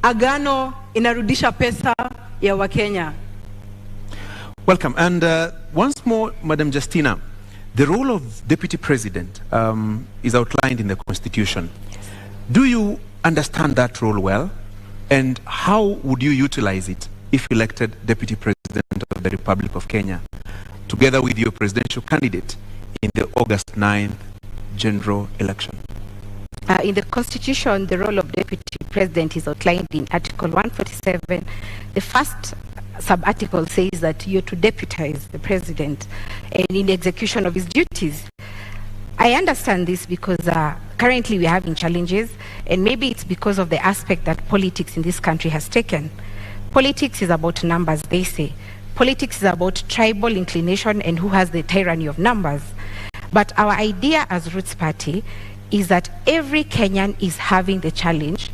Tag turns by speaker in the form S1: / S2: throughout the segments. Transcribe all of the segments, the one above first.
S1: Agano inarudisha pesa ya Wakenya.
S2: Welcome. And once more, Madam Justina, the role of Deputy President is outlined in the Constitution.
S3: Yes.
S2: Do you understand that role well? And how would you utilize it if elected Deputy President of the Republic of Kenya, together with your presidential candidate in the August 9th general election?
S3: In the Constitution, the role of Deputy President is outlined in Article 147. The first sub-article says that you're to deputize the President and in the execution of his duties. I understand this because currently we're having challenges, and maybe it's because of the aspect that politics in this country has taken. Politics is about numbers, they say. Politics is about tribal inclination and who has the tyranny of numbers. But our idea as Roots Party is that every Kenyan is having the challenge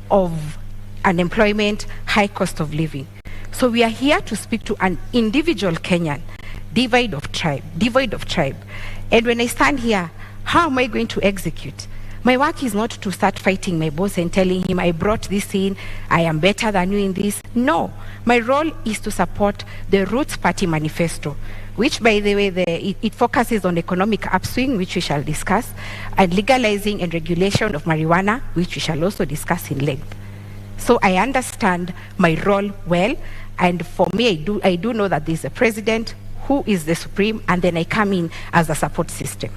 S3: of unemployment, high cost of living. So we are here to speak to an individual Kenyan, devoid of tribe. And when I stand here, how am I going to execute? My work is not to start fighting my boss and telling him, I brought this in, I am better than you in this. No, my role is to support the Roots Party manifesto, which, by the way, it focuses on economic upswing, which we shall discuss, and legalizing and regulation of marijuana, which we shall also discuss in length. So I understand my role well, and for me, I do know that there's a president who is the supreme, and then I come in as a support system.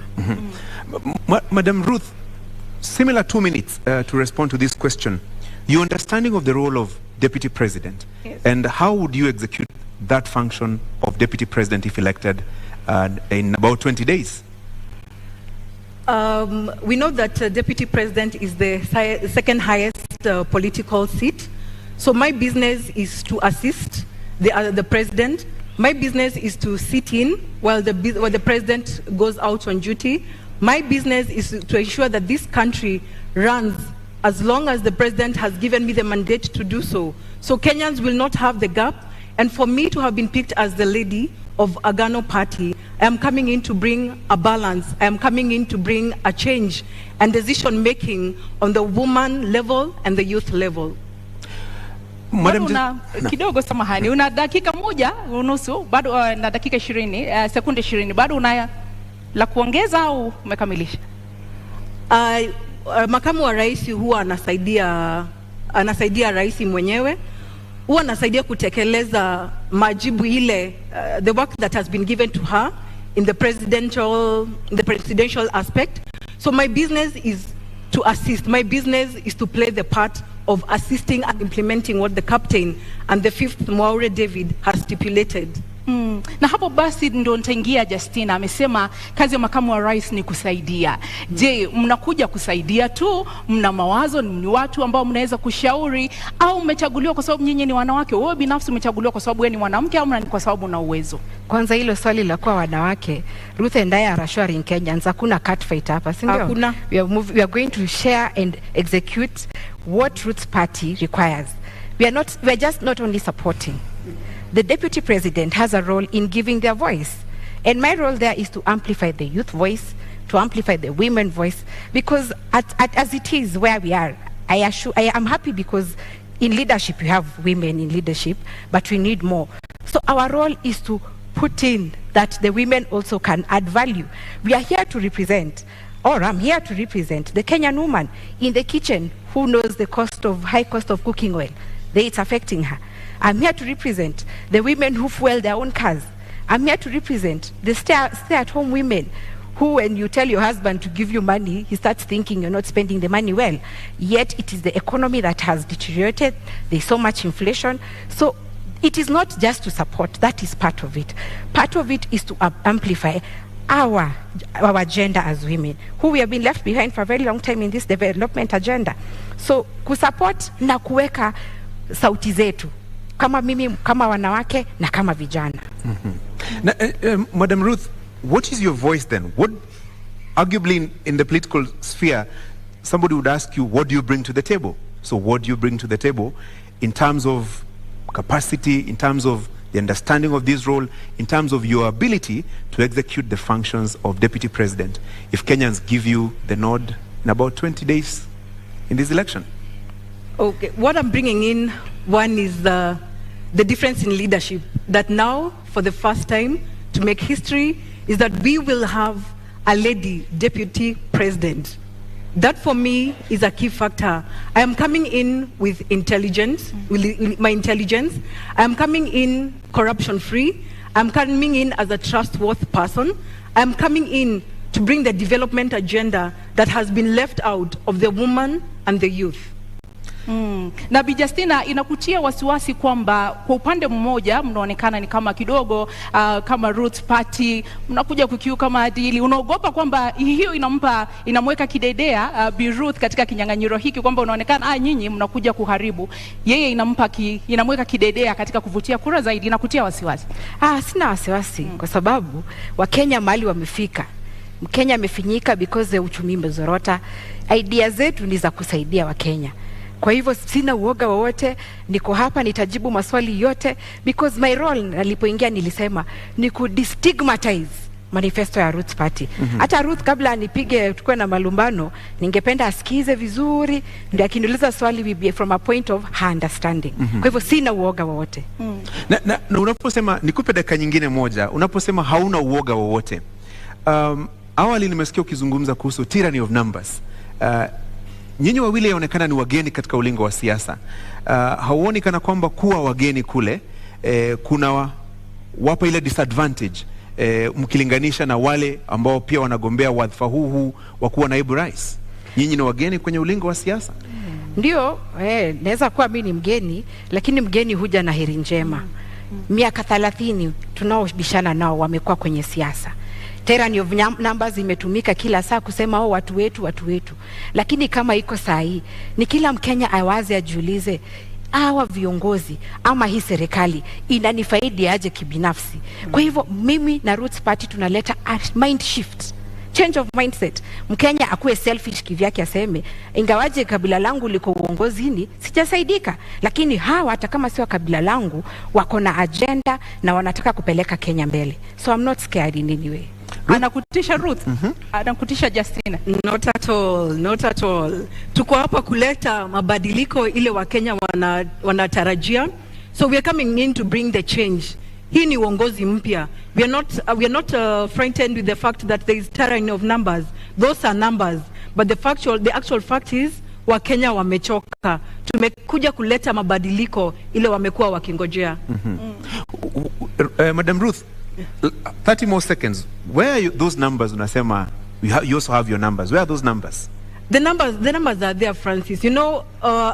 S2: Madam Ruth, similar 2 minutes to respond to this question. Your understanding of the role of Deputy President,
S1: yes,
S2: and how would you execute that function of Deputy President if elected in about 20 days?
S1: We know that Deputy President is the second highest political seat. So my business is to assist the President. My business is to sit in while the President goes out on duty. My business is to ensure that this country runs as long as the President has given me the mandate to do so. So Kenyans will not have the gap. And for me to have been picked as the lady of Agano Party, I am coming in to bring a balance. I am coming in to bring a change and decision making on the woman level and the youth level.
S4: Madam, kidogo samahani, una dakika moja unusu, bado na dakika 20, sekunde 20, bado una la kuongeza au umekamilisha?
S1: Makamu wa rais huwa anasaidia rais mwenyewe, huwa anasaidia kutekeleza majibu ile, the work that has been given to her in the presidential aspect. So my business is to assist. My business is to play the part of assisting and implementing what the captain and the 5th Mwaure David has stipulated.
S4: Na hapo basi ndo nitaingia. Justina amesema kazi ya makamu wa rais ni kusaidia. Je, mnakuja kusaidia tu? Mna mawazo? Ni watu ambao mnaweza kushauri, au umechaguliwa kwa sababu nyinyi ni wanawake? Wewe binafsi umechaguliwa kwa sababu wewe ni mwanamke, au ni kwa sababu una uwezo?
S3: Kwanza hilo swali la kuwa wanawake, Ruth and I are assuring Kenyans hakuna cat fight hapa, si ndio?
S1: Hakuna.
S3: We are going to share and execute what Roots Party requires. We are just not only supporting. The Deputy President has a role in giving their voice. And my role there is to amplify the youth voice, to amplify the women voice, because as it is where we are, I am happy because in leadership you have women in leadership, but we need more. So our role is to put in that the women also can add value. We are here to represent, or I'm here to represent the Kenyan woman in the kitchen who knows the high cost of cooking oil. It's affecting her. I'm here to represent the women who fuel their own cars. I'm here to represent the stay-at-home women who, when you tell your husband to give you money, he starts thinking you're not spending the money well. Yet it is the economy that has deteriorated. There's so much inflation. So it is not just to support. That is part of it. Part of it is to amplify our agenda as women, who we have been left behind for a very long time in this development agenda. So kusupport na kuweka sauti zetu kama mimi, kama wanawake na kama vijana.
S2: Madam Ruth, what is your voice then? What, arguably in the political sphere, somebody would ask you, what do you bring to the table? So what do you bring to the table in terms of capacity, in terms of the understanding of this role, in terms of your ability to execute the functions of Deputy President, if Kenyans give you the nod in about 20 days in this election?
S1: Okay, what I'm bringing in, one is the difference in leadership. That now, for the first time, to make history, is that we will have a lady deputy president. That for me is a key factor. I am coming in with intelligence, with my intelligence. I am coming in corruption-free. I'm coming in as a trustworthy person. I'm coming in to bring the development agenda that has been left out of the woman and the youth.
S4: Na Bi Justina, inakutia wasiwasi kwamba kwa upande mmoja mnaonekana ni kama kidogo kama Roots Party mnakuja kukiuka maadili, unaogopa kwamba hiyo inamweka kidedea Bi Ruth katika kinyang'anyiro hiki, kwamba unaonekana nyinyi mnakuja kuharibu, yeye inamweka kidedea katika kuvutia kura zaidi, inakutia wasiwasi?
S3: Sina wasiwasi kwa sababu Wakenya mahali wamefika. Mkenya amefinyika because uchumi umezorota. Idea zetu ni za kusaidia Wakenya. Kwa hivyo sina uoga wowote, niko hapa nitajibu maswali yote, because my role nilipoingia nilisema ni kudestigmatize manifesto ya Roots Party. Hata Ruth kabla anipige tukue na malumbano, ningependa asikize vizuri, ndio akiniuliza swali we be from a point of her understanding. Kwa hivyo sina uoga wowote.
S2: Na unaposema, nikupe dakika nyingine moja, unaposema hauna uoga wowote, awali nimesikia ukizungumza kuhusu tyranny of numbers. Nyinyi wawili yaonekana ni wageni katika ulingo wa siasa. Hauoni kana kwamba kuwa wageni kule kuna wapa ile disadvantage mkilinganisha na wale ambao pia wanagombea wadhifa huu wa kuwa naibu rais? Nyinyi ni wageni kwenye ulingo wa siasa.
S3: Ndio, naweza kuwa mimi ni mgeni, lakini mgeni huja na heri njema. Miaka 30 tunaobishana nao wamekuwa kwenye siasa. Tyranny of numbers imetumika kila saa kusema watu wetu. Lakini kama iko sahi, ni kila Mkenya awaze ajiulize, hawa viongozi ama hii serikali inanifaidi aje kibinafsi? Kwa hivyo mimi na Roots Party tunaleta a mind shift, change of mindset. Mkenya akuwe selfish kivyake, aseme ingawaje kabila langu liko uongozini sijasaidika, lakini hawa hata kama sio kabila langu wako na agenda na wanataka kupeleka Kenya mbele. So I'm not scared in any way.
S4: Anakutisha Ruth? Anakutisha Justina?
S1: Not at all, not at all. Tuko hapa kuleta mabadiliko ile Wakenya wanatarajia. So we are coming in to bring the change. Hii ni uongozi mpya. We are not frightened with the fact that there is tyranny of numbers. Those are numbers. But the actual fact is Wakenya wamechoka. Tumekuja kuleta mabadiliko ile wamekuwa wakingojea.
S2: Madam Ruth, 30 more seconds. Where are those numbers? Unasema you also have your numbers. Where are those numbers?
S1: The numbers are there, Francis. You know,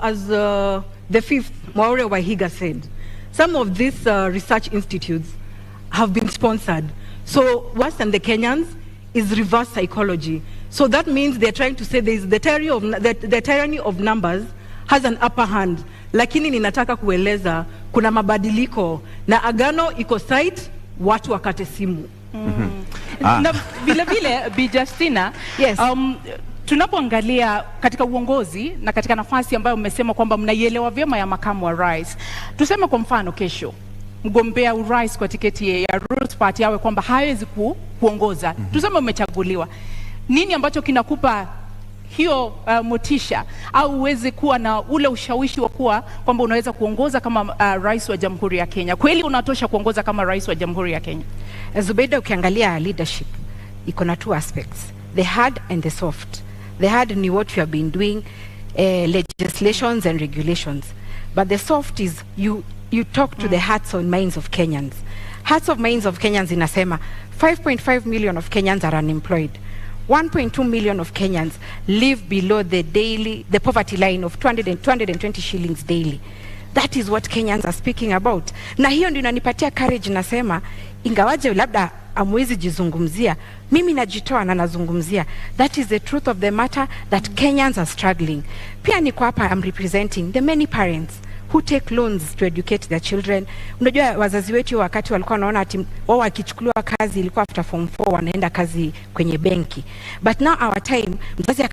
S1: as the fifth Mwaure Wahiga said, some of these research institutes have been sponsored. So worse than the Kenyans is reverse psychology. So that means they're trying to say the tyranny of numbers has an upper hand. Lakini ninataka kueleza kuna mabadiliko na agano iko site, watu wakate simu.
S4: Na vile Bi Justina,
S3: yes.
S4: Tunapoangalia katika uongozi na katika nafasi ambayo mmesema kwamba mnaielewa vyema ya makamu wa rais, tuseme kwa mfano kesho mgombea urais kwa tiketi ya Roots Party awe kwamba hawezi kuongoza, tuseme umechaguliwa, nini ambacho kinakupa hiyo motisha au uweze kuwa na ule ushawishi wa kuwa kwamba unaweza kuongoza kama rais wa Jamhuri ya Kenya? Kweli unatosha kuongoza kama rais wa Jamhuri ya Kenya?
S3: Zubeida, ukiangalia leadership iko na two aspects, the hard and the soft. The hard ni what you have been doing, legislations and regulations, but the soft is you talk to the hearts and minds of Kenyans. Hearts of minds of Kenyans inasema 5.5 million of Kenyans are unemployed. 1.2 million of Kenyans live below the poverty line of 220 shillings daily. That is what Kenyans are speaking about. Na hiyo ndio inanipatia courage, nasema ingawaje labda amwezi jizungumzia, mimi najitoa na nazungumzia. That is the truth of the matter, that Kenyans are struggling. Pia niko hapa, I'm representing the many parents who take loans to educate their children. Unajua wazazi wetu wakati walikuwa wanaona ati wao wakichukuliwa kazi ilikuwa after form 4 wanaenda kazi kwenye benki. But now our time, mzazi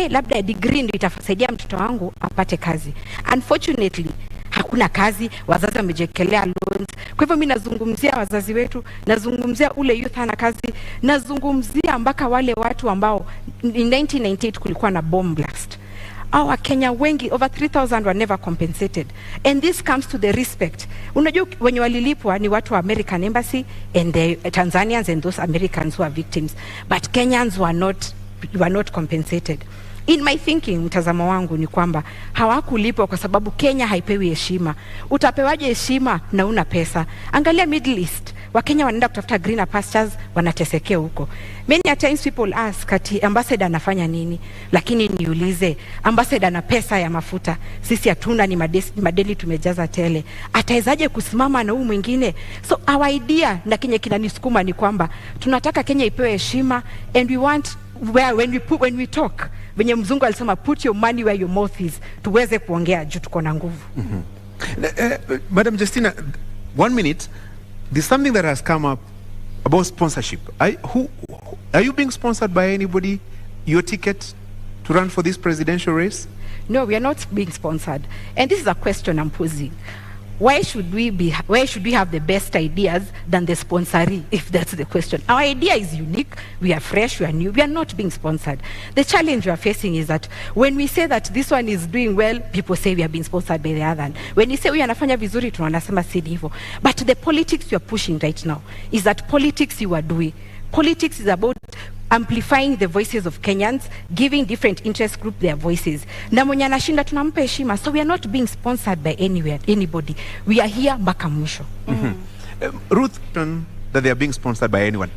S3: labda degree ndio itasaidia mtoto wangu apate kazi. Unfortunately, hakuna kazi, wazazi wamejekelea loans. Kwa hivyo mimi nazungumzia wazazi wetu, nazungumzia ule youth hana kazi, nazungumzia mpaka wale watu ambao in 1998 kulikuwa na bomb blast. Our Kenya wengi, over 3,000 were never compensated. And this comes to the respect. Unajua wenye walilipwa ni watu wa American Embassy and the Tanzanians and those Americans who are victims. But Kenyans were not compensated. In my thinking, mtazamo wangu ni kwamba hawakulipwa kwa sababu Kenya haipewi heshima. Utapewaje heshima na una pesa? Angalia Middle East. Wakenya wanaenda kutafuta greener pastures, wanatesekea huko. Many a times people ask ati ambassador anafanya nini? Lakini niulize, ambassador na pesa ya mafuta, sisi hatuna, ni madeli tumejaza tele. Atawezaje kusimama na huyu mwingine? So our idea na Kenya kinanisukuma ni kwamba tunataka Kenya ipewe heshima, and we want when we talk, venye mzungu alisema put your money where your mouth is, tuweze kuongea juu tuko na nguvu.
S2: Madam Justina, 1 minute. There's something that has come up about sponsorship. Are you being sponsored by anybody? Your ticket to run for this presidential race?
S3: No, we are not being sponsored. And this is a question I'm posing. Where should we have the best ideas than the sponsoree, if that's the question? Our idea is unique, we are fresh, we are new, we are not being sponsored. The challenge we are facing is that when we say that this one is doing well, people say we are being sponsored by the other. When we say we anafanya vizuri, tunasema si hivyo. But the politics you are pushing right now is that politics you are doing. Politics is about amplifying the voices of Kenyans, giving different interest groups their voices. Na mwenye anashinda tunampa heshima. So we are not being sponsored by anybody. We are here mpaka mwisho.
S2: Ruth, that they are being sponsored by anyone?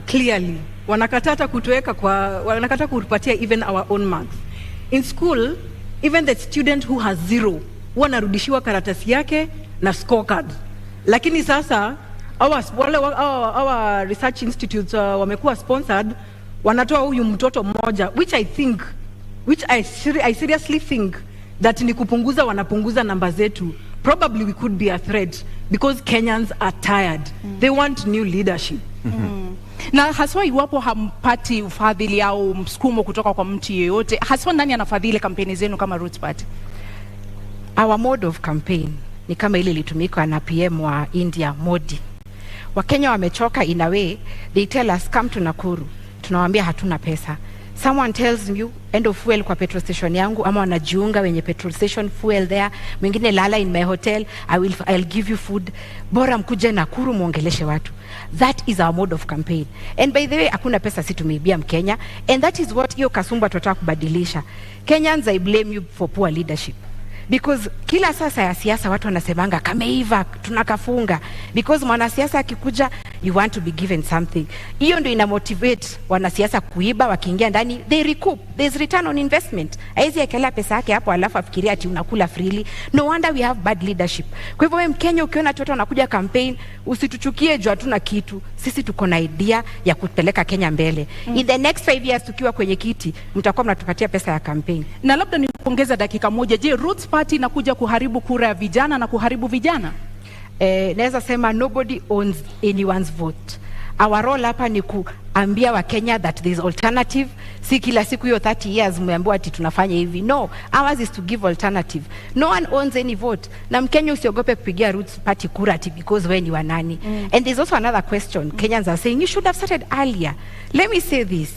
S1: Clearly, wanakatata kutupatia even our own marks. In school, even the student who has 0, wanarudishiwa karatasi yake na scorecard. Lakini sasa our research institutes wamekuwa sponsored, wanatoa huyu mtoto mmoja, which I seriously think that ni kupunguza, wanapunguza namba zetu. Probably we could be a threat because Kenyans are tired. They want new leadership.
S4: Na haswa iwapo hampati ufadhili au msukumo kutoka kwa mtu yeyote, haswa nani anafadhili kampeni zenu kama Roots Party?
S3: Our mode of campaign ni kama ile ilitumika na PM wa India, Modi. Wakenya wamechoka in a way, they tell us come to Nakuru. Tunawaambia hatuna pesa. Someone tells you end of fuel kwa petrol station yangu, ama wanajiunga wenye petrol station fuel there. Mwingine lala in my hotel, I'll give you food. Bora mkuje Nakuru muongeleshe watu. That is our mode of campaign. And by the way, hakuna pesa si tumeibia Mkenya. And that is what hiyo kasumba tunataka kubadilisha. Kenyans, I blame you for poor leadership. Because kila sasa ya siasa watu wanasemanga kameiva tunakafunga, because mwanasiasa akikuja you want to be given something. Hiyo ndio ina motivate wanasiasa kuiba, wakiingia ndani they recoup, there's return on investment. Haizi ekelea pesa yake hapo alafu afikiria ati unakula freely. No wonder we have bad leadership. Kwa hivyo wewe Mkenya ukiona watu wanakuja campaign, usituchukie juu hatuna kitu. Sisi tuko na idea ya kupeleka Kenya mbele. In the next 5 years tukiwa kwenye kiti, mtakuwa mnatupatia pesa ya campaign.
S4: Na labda ni kuongeza dakika moja, je, Roots Party inakuja kuharibu kura ya vijana na kuharibu vijana?
S3: Naweza sema nobody owns anyone's vote. Our role hapa ni kuambia wa Kenya that there is alternative. Si kila siku hiyo 30 years mmeambiwa ati tunafanya hivi. No, ours is to give alternative. No one owns any vote. Na Mkenya usiogope kupigia Roots Party kura ati because when you are nani. And there's also another question. Kenyans are saying you should have started earlier. Let me say this.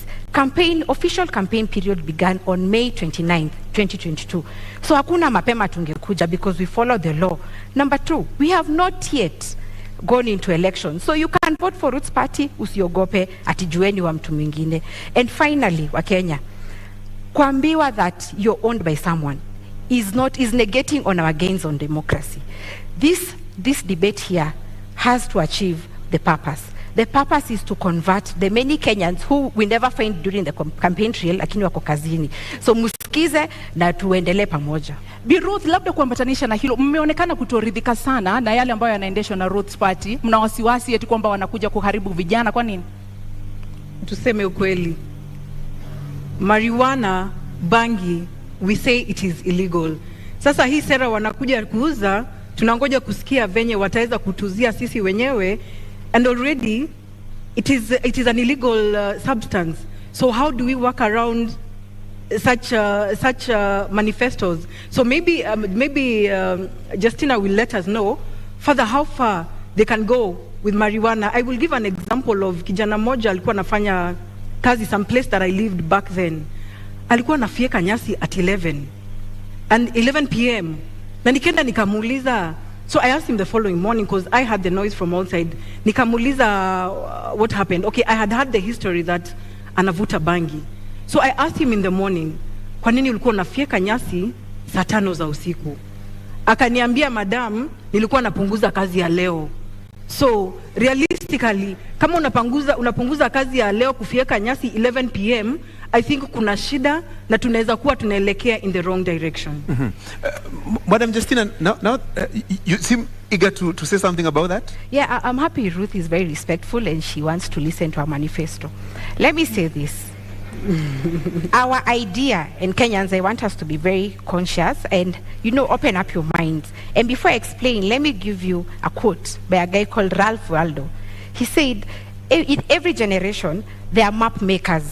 S3: Official campaign period began on May 29th, 2022. So hakuna mapema tungekuja because we follow the law. Number 2, we have not yet gone into election. So you can vote for Roots Party, usiogope ati jueni wa mtu mwingine. And finally, wa Kenya, kuambiwa that you're owned by someone is negating on our gains on democracy. This debate here has to achieve the purpose. The purpose is to convert the many Kenyans who we never find during the campaign trail, lakini wako kazini. So musikize na tuendelee pamoja.
S4: Bi Ruth, labda kuambatanisha na hilo, mmeonekana kutoridhika sana na yale ambayo yanaendeshwa na Roots Party. Mna wasiwasi eti kwamba wanakuja kuharibu vijana, kwa nini?
S1: Tuseme ukweli. Marijuana, bangi, we say it is illegal. Sasa hii sera wanakuja kuuza, tunangoja kusikia venye wataweza kutuzia sisi wenyewe. And already, it is an illegal substance. So how do we work around such manifestos? So maybe Justina will let us know further how far they can go with marijuana. I will give an example of kijana moja alikuwa anafanya kazi some place that I lived back then. alikuwa anafieka nyasi at 11 and 11 p.m. na nikenda nikamuuliza, so I asked him the following morning because I had the noise from outside. Nikamuuliza what happened. Okay, I had heard the history that anavuta bangi. So I asked him in the morning, kwa nini ulikuwa unafieka nyasi saa 5 za usiku? Akaniambia, madam, nilikuwa napunguza kazi ya leo. So realistically, kama unapunguza kazi ya leo kufieka nyasi 11 p.m., I think kuna shida na tunaweza kuwa tunaelekea in the wrong direction.
S2: Madam Justina, now you seem eager to say something about that?
S3: Yeah, I'm happy Ruth is very respectful and she wants to listen to our manifesto. Let me say this. Our idea, and Kenyans, I want us to be very conscious and, open up your minds. And before I explain, let me give you a quote by a guy called Ralph Waldo. He said, in every generation, there are map makers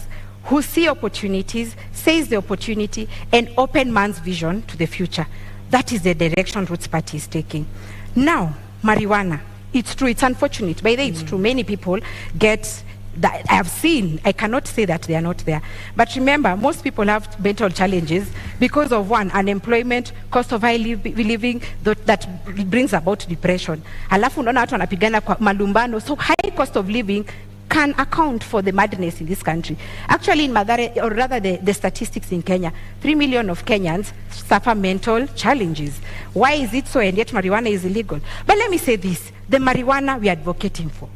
S3: who see opportunities, seize the opportunity, and open man's vision to the future. That is the direction Roots Party is taking. Now, marijuana, it's true, it's unfortunate. By the way, it's true, many people get that I have seen. I cannot say that they are not there. But remember, most people have mental challenges because of one, unemployment, cost of high living, that brings about depression. Alafu unaona watu wanapigana kwa malumbano. So high cost of living can account for the madness in this country. Actually, in Mathare, or rather the statistics in Kenya, 3 million of Kenyans suffer mental challenges. Why is it so? And yet marijuana is illegal. But let me say this, the marijuana we are advocating for.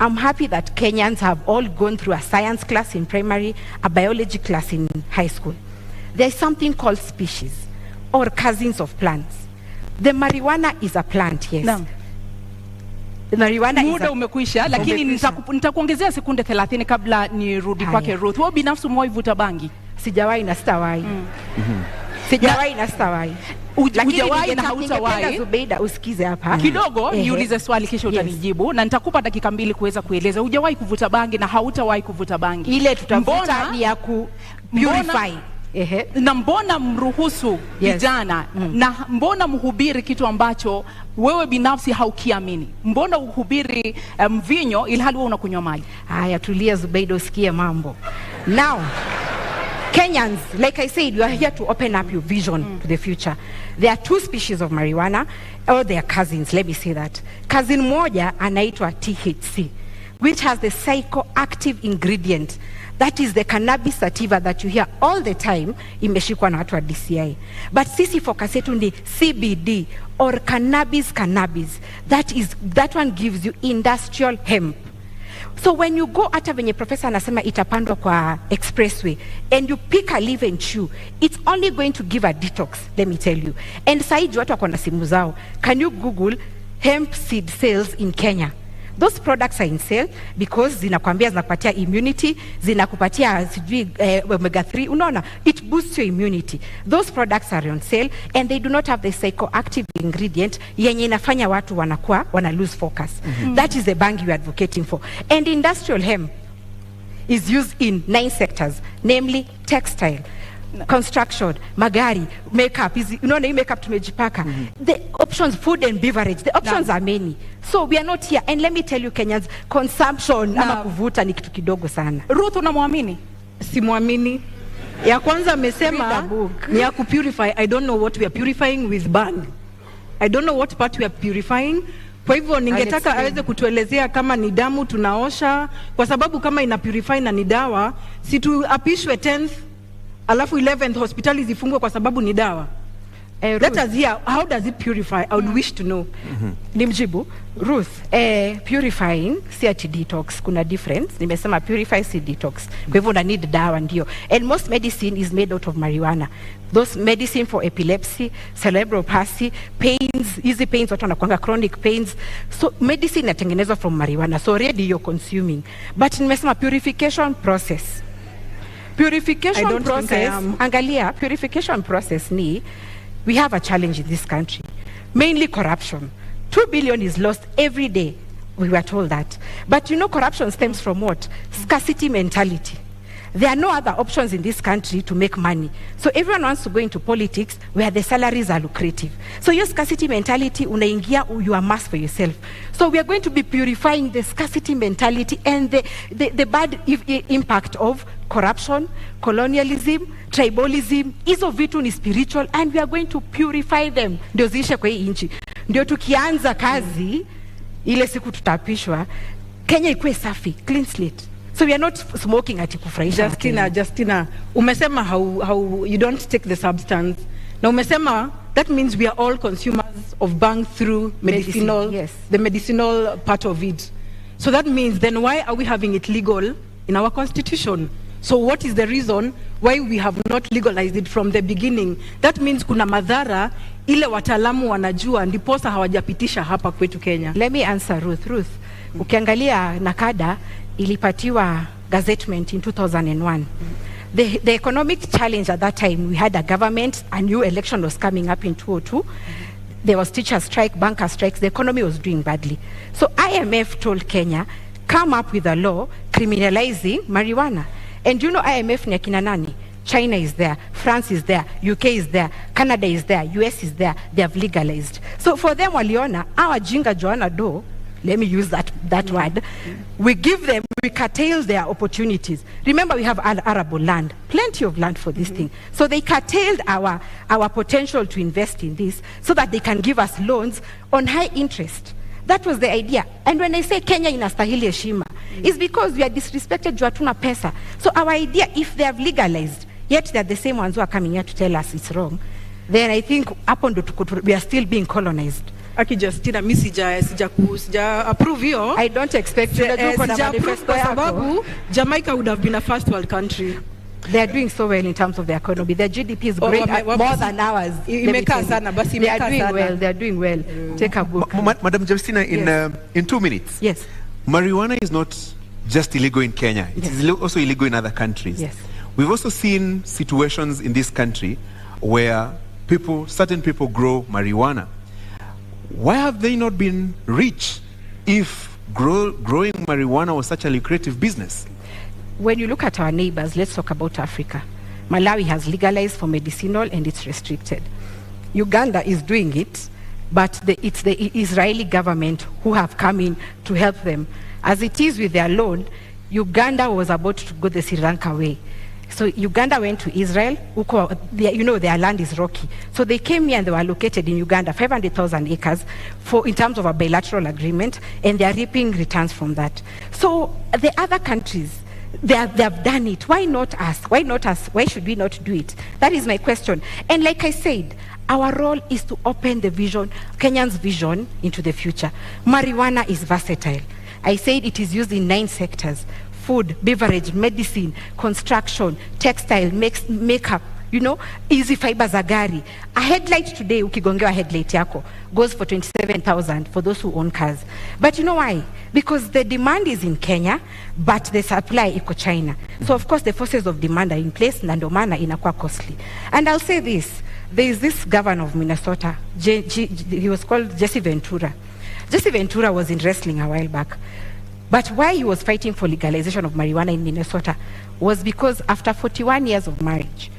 S3: I'm happy that Kenyans have all gone through a science class in primary, a biology class in high school. There's something called species or cousins of plants. The marijuana is a plant, yes.
S4: No. Muda umekwisha, lakini nitakuongezea sekunde 30 kabla nirudi kwake Ruth. Wewe binafsi umewahi vuta bangi?
S3: Sijawahi na sitawahi. Sijawahi na sitawahi.
S4: Hujawahi na hautawahi.
S3: Zubeida usikize hapa.
S4: Kidogo niulize swali kisha utanijibu na nitakupa dakika 2 kuweza kueleza. Hujawahi kuvuta bangi na hautawahi kuvuta bangi.
S3: Ile tutavuta ni ya ku purify.
S4: Na mbona mruhusu vijana na mbona mhubiri kitu ambacho wewe binafsi haukiamini? Mbona uhubiri mvinyo ilhali wewe unakunywa maji?
S3: Haya, tulia Zubeida usikie mambo. Now, Kenyans, like I said, we are here to open up your vision to the future. There are 2 species of marijuana, or they are cousins, let me say that. Cousin moja anaitwa THC, which has the psychoactive ingredient. That is the cannabis sativa that you hear all the time, imeshikwa na watu wa DCI. But sisi focus yetu ni CBD, or cannabis. That one gives you industrial hemp. So when you go hata venye professor anasema itapandwa kwa expressway and you pick a leaf and chew, it's only going to give a detox, let me tell you. And saiji watu wako na simu zao. Can you Google hemp seed sales in Kenya? Those products are in sale because zinakwambia zinakupatia immunity, zinakupatia omega 3. Unaona, it boosts your immunity. Those products are on sale and they do not have the psychoactive ingredient yenye inafanya watu wana lose focus. That is the bangi you are advocating for. And industrial hemp is used in 9 sectors, namely textile, construction, magari, makeup. Unaona hii makeup tumejipaka. The options, food and beverage, the options are many. So we are not here. And let me tell you Kenyans, consumption ama kuvuta ni kitu kidogo sana.
S4: Ruth, unamwamini?
S1: Simuamini. Ya kwanza amesema ni ya kupurify. I don't know what we are purifying with bang. I don't know what part we are purifying. Kwa hivyo ningetaka aweze kutuelezea kama ni damu tunaosha, kwa sababu kama ina purify na ni dawa, si tuapishwe 10th alafu 11th hospitali zifungwe kwa sababu ni dawa. Let us hear, how does it purify? I would wish to know.
S3: Nimjibu Ruth, purifying si ati detox, kuna difference. Nimesema purify si detox. Kwa hivyo una need dawa ndio. And most medicine is made out of marijuana. Those medicine for epilepsy, cerebral palsy, pains, easy pains, watu wanakuanga chronic pains. So medicine inatengenezwa from marijuana. So already you're consuming. But nimesema purification process. Purification process, angalia, purification process ni, we have a challenge in this country, mainly corruption. 2 billion is lost every day, we were told that. But corruption stems from what? Scarcity mentality. There are no other options in this country to make money. So everyone wants to go into politics where the salaries are lucrative. So your scarcity mentality, unaingia, you are mass for yourself. So we are going to be purifying the scarcity mentality and the bad impact of corruption, colonialism, tribalism. Hizo vitu ni spiritual and we are going to purify them. Ndio ziishe kwa hii nchi. Ndio tukianza kazi, ile siku tutapishwa, Kenya ikuwe safi, clean slate. So we are not smoking ati kufurahisha.
S1: Justina, umesema how you don't take the substance. Na umesema that means we are all consumers of bang through medicinal,
S3: yes.
S1: The medicinal part of it. So that means then why are we having it legal in our constitution? So what is the reason why we have not legalized it from the beginning? That means kuna madhara ile wataalamu wanajua ndiposa hawajapitisha hapa kwetu Kenya.
S3: Let me answer Ruth. Ukiangalia Nakada ilipatiwa gazettement in 2001. The economic challenge at that time, we had a government, a new election was coming up in 2002. There was teacher strike, banker strikes, the economy was doing badly. So IMF told Kenya, come up with a law criminalizing marijuana. And you know IMF ni akina nani? China is there, France is there, UK is there, Canada is there, US is there, they have legalized. So for them waliona, our jinga Joanna do, let me use that word, we give them, we curtail their opportunities. Remember we have arable land, plenty of land for this thing. So they curtailed our potential to invest in this so that they can give us loans on high interest. That was the idea. And when I say Kenya inastahili heshima, it's because we are disrespected juu hatuna pesa. So our idea, if they have legalized, yet they are the same ones who are coming here to tell us it's wrong, then I think we are still being colonized.
S1: Aki Justina, mi sija approve hiyo.
S3: I don't expect you to do
S1: kwa sababu Jamaica would have been a first world country.
S3: They are doing so well in terms of the economy. Their GDP is great, more than ours.
S1: Imekaa sana, basi
S3: they are doing well. They are doing well. Take a book.
S2: Madam Justina, in 2 minutes.
S3: Yes.
S2: Marijuana is not just illegal in Kenya. It is also illegal in other countries.
S3: Yes.
S2: We've also seen situations in this country where certain people grow marijuana. Why have they not been rich if growing marijuana was such a lucrative business?
S3: When you look at our neighbors, let's talk about Africa. Malawi has legalized for medicinal and it's restricted. Uganda is doing it, but it's the Israeli government who have come in to help them. As it is with their loan, Uganda was about to go the Sri Lanka way. So Uganda went to Israel, you know their land is rocky. So they came here and they were located in Uganda, 500,000 acres in terms of a bilateral agreement, and they are reaping returns from that. So the other countries, they have done it. Why not us? Why not us? Why should we not do it? That is my question. And like I said, our role is to open the vision, Kenyan's vision into the future. Marijuana is versatile. I said it is used in 9 sectors. Food, beverage, medicine, construction, textile, makeup, you know, easy fibers za gari. A headlight today, ukigongewa headlight yako, goes for 27,000 for those who own cars. But you know why? Because the demand is in Kenya, but the supply iko China. So of course the forces of demand are in place, na ndio maana inakuwa costly. And I'll say this, there is this governor of Minnesota, he was called Jesse Ventura. Jesse Ventura was in wrestling a while back. But why he was fighting for legalization of marijuana in Minnesota was because after 41 years of marriage,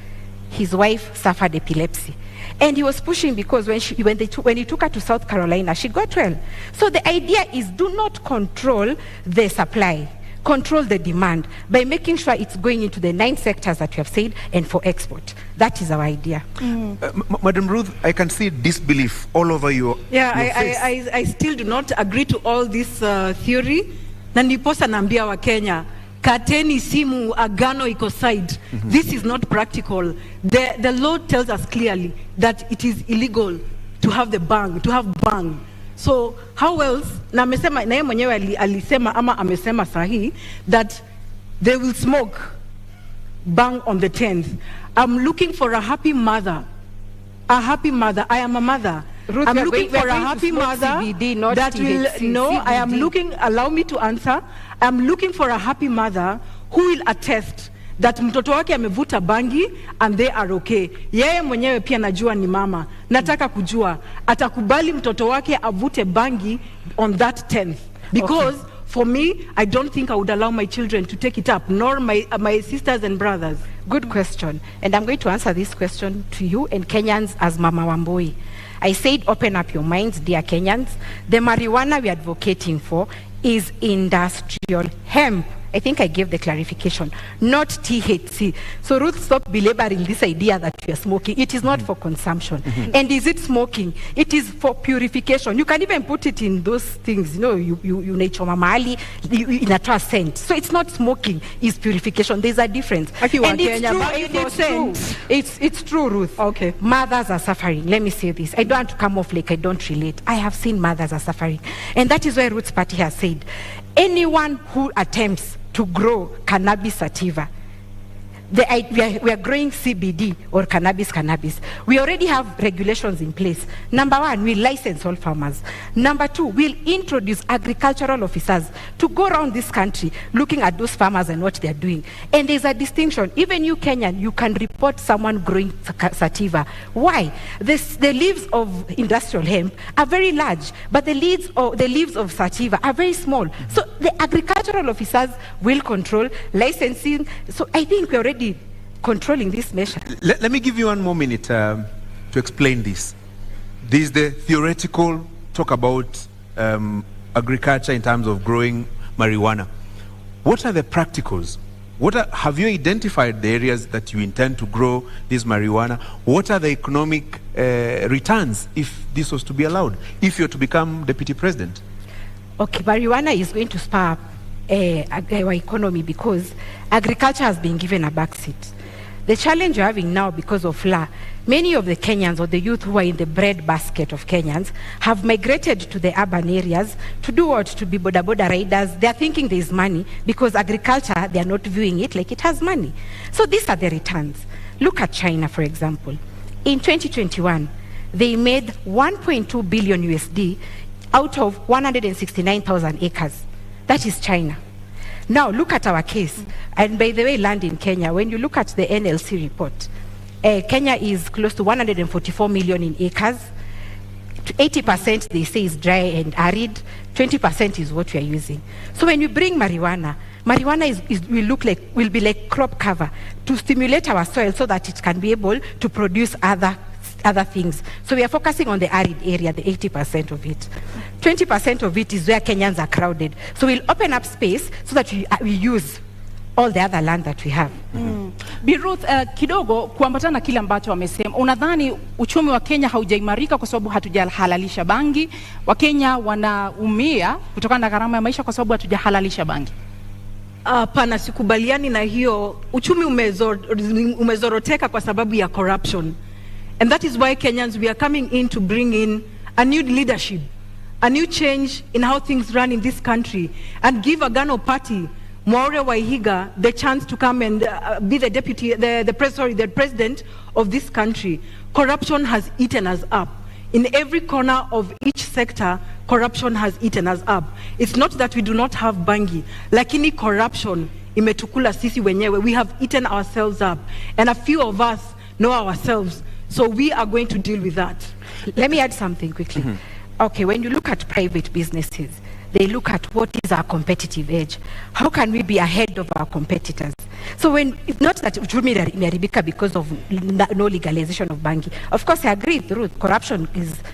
S3: his wife suffered epilepsy. And he was pushing because when he took her to South Carolina, she got well. So the idea is do not control the supply, control the demand by making sure it's going into the 9 sectors that you have said and for export. That is our idea.
S2: Madam Ruth, I can see disbelief all over your face.
S1: I still do not agree to all this theory. Na ndiposa naambia wa Kenya, kateni simu, agano iko side. This is not practical. The law tells us clearly that it is illegal to have bang. So how else, na amesema, na yeye mwenyewe alisema ama amesema sahi, that they will smoke bang on the 10th. I'm looking for a happy mother. I am a mother.
S3: Ruth,
S1: I'm looking for a happy mother
S3: CBD, not
S1: that will no.
S3: CBD.
S1: I am looking. Allow me to answer. I'm looking for a happy mother who will attest that mtoto wake amevuta bangi and they are okay. Yeye mwenyewe pia najua ni mama. Nataka kujua atakubali mtoto wake avute bangi on that 10th because. Okay. For me, I don't think I would allow my children to take it up, nor my sisters and brothers.
S3: Good question. And I'm going to answer this question to you and Kenyans as Mama Wambui. I said open up your minds, dear Kenyans. The marijuana we are advocating for is industrial hemp. I think I gave the clarification, not THC. So Ruth, stop belaboring this idea that we are smoking. It is not for consumption. And is it smoking? It is for purification. You can even put it in those things, you know, you nature mamali, in a trust scent. So it's not smoking, it's purification. There's a difference.
S1: And
S3: it's true. It's true, Ruth.
S1: Okay.
S3: Mothers are suffering. Let me say this. I don't want to come off like I don't relate. I have seen mothers are suffering. And that is why Ruth's party has said, anyone who attempts to grow cannabis sativa, we are growing CBD or cannabis. We already have regulations in place. Number one, we license all farmers. Number two, we'll introduce agricultural officers to go around this country looking at those farmers and what they're doing. And there's a distinction. Even you Kenyan, you can report someone growing sativa. Why? The leaves of industrial hemp are very large, but the leaves of sativa are very small. So the agricultural officers will control licensing. So I think we're already controlling this measure.
S2: Let me give you one more minute to explain this. This is the theoretical talk about agriculture in terms of growing marijuana. What are the practicals? Have you identified the areas that you intend to grow this marijuana? What are the economic returns if this was to be allowed, if you're to become deputy president?
S3: Okay, marijuana is going to spur up our economy because agriculture has been given a backseat. The challenge we're having now because of FLA, many of the Kenyans or the youth who are in the bread basket of Kenyans have migrated to the urban areas to do what? To be boda riders. They're thinking there's money because agriculture, they're not viewing it like it has money. So these are the returns. Look at China, for example. In 2021, they made 1.2 billion USD out of 169,000 acres. That is China. Now look at our case. And by the way, land in Kenya, when you look at the NLC report, Kenya is close to 144 million in acres. 80% they say is dry and arid. 20% is what we are using. So when you bring marijuana will be like crop cover to stimulate our soil so that it can be able to produce other things. So we are focusing on the arid area, the 80% of it. 20% of it is where Kenyans are crowded. So we'll open up space so that we use all the other land that we have.
S4: Bi Ruth, kidogo kuambatana na kile ambacho wamesema, unadhani uchumi wa Kenya haujaimarika kwa sababu hatujahalalisha bangi? Wakenya wanaumia kutokana na gharama ya maisha kwa sababu hatujahalalisha bangi?
S1: Hapana, sikubaliani na hiyo. Uchumi umezoroteka kwa sababu ya corruption. And that is why Kenyans, we are coming in to bring in a new leadership, a new change in how things run in this country, and give Agano Party, Mwaure Waihiga, the chance to come and be the president of this country. Corruption has eaten us up. In every corner of each sector, corruption has eaten us up. It's not that we do not have bangi, lakini corruption imetukula sisi wenyewe. We have eaten ourselves up, and a few of us know ourselves. So we are going to deal with that.
S3: Let me add something quickly. Okay, when you look at private businesses, they look at what is our competitive edge. How can we be ahead of our competitors? So it's not that uchumi imeharibika because of no legalization of bangi. Of course, I agree with Ruth, corruption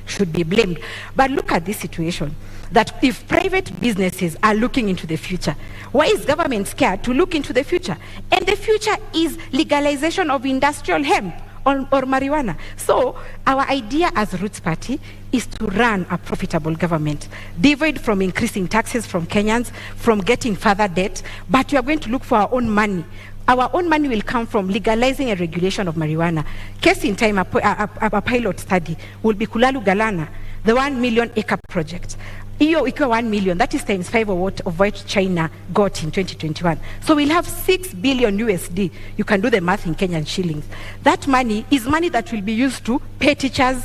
S3: should be blamed. But look at this situation, that if private businesses are looking into the future, why is government scared to look into the future? And the future is legalization of industrial hemp or marijuana. So our idea as Roots Party is to run a profitable government, devoid from increasing taxes from Kenyans, from getting further debt, but we are going to look for our own money. Our own money will come from legalizing and regulation of marijuana. Case in time, a pilot study will be Kulalu Galana, the 1 million acre project. Iyo equal 1 million, that is times 5 of what China got in 2021. So we'll have 6 billion USD. You can do the math in Kenyan shillings. That money is money that will be used to pay teachers,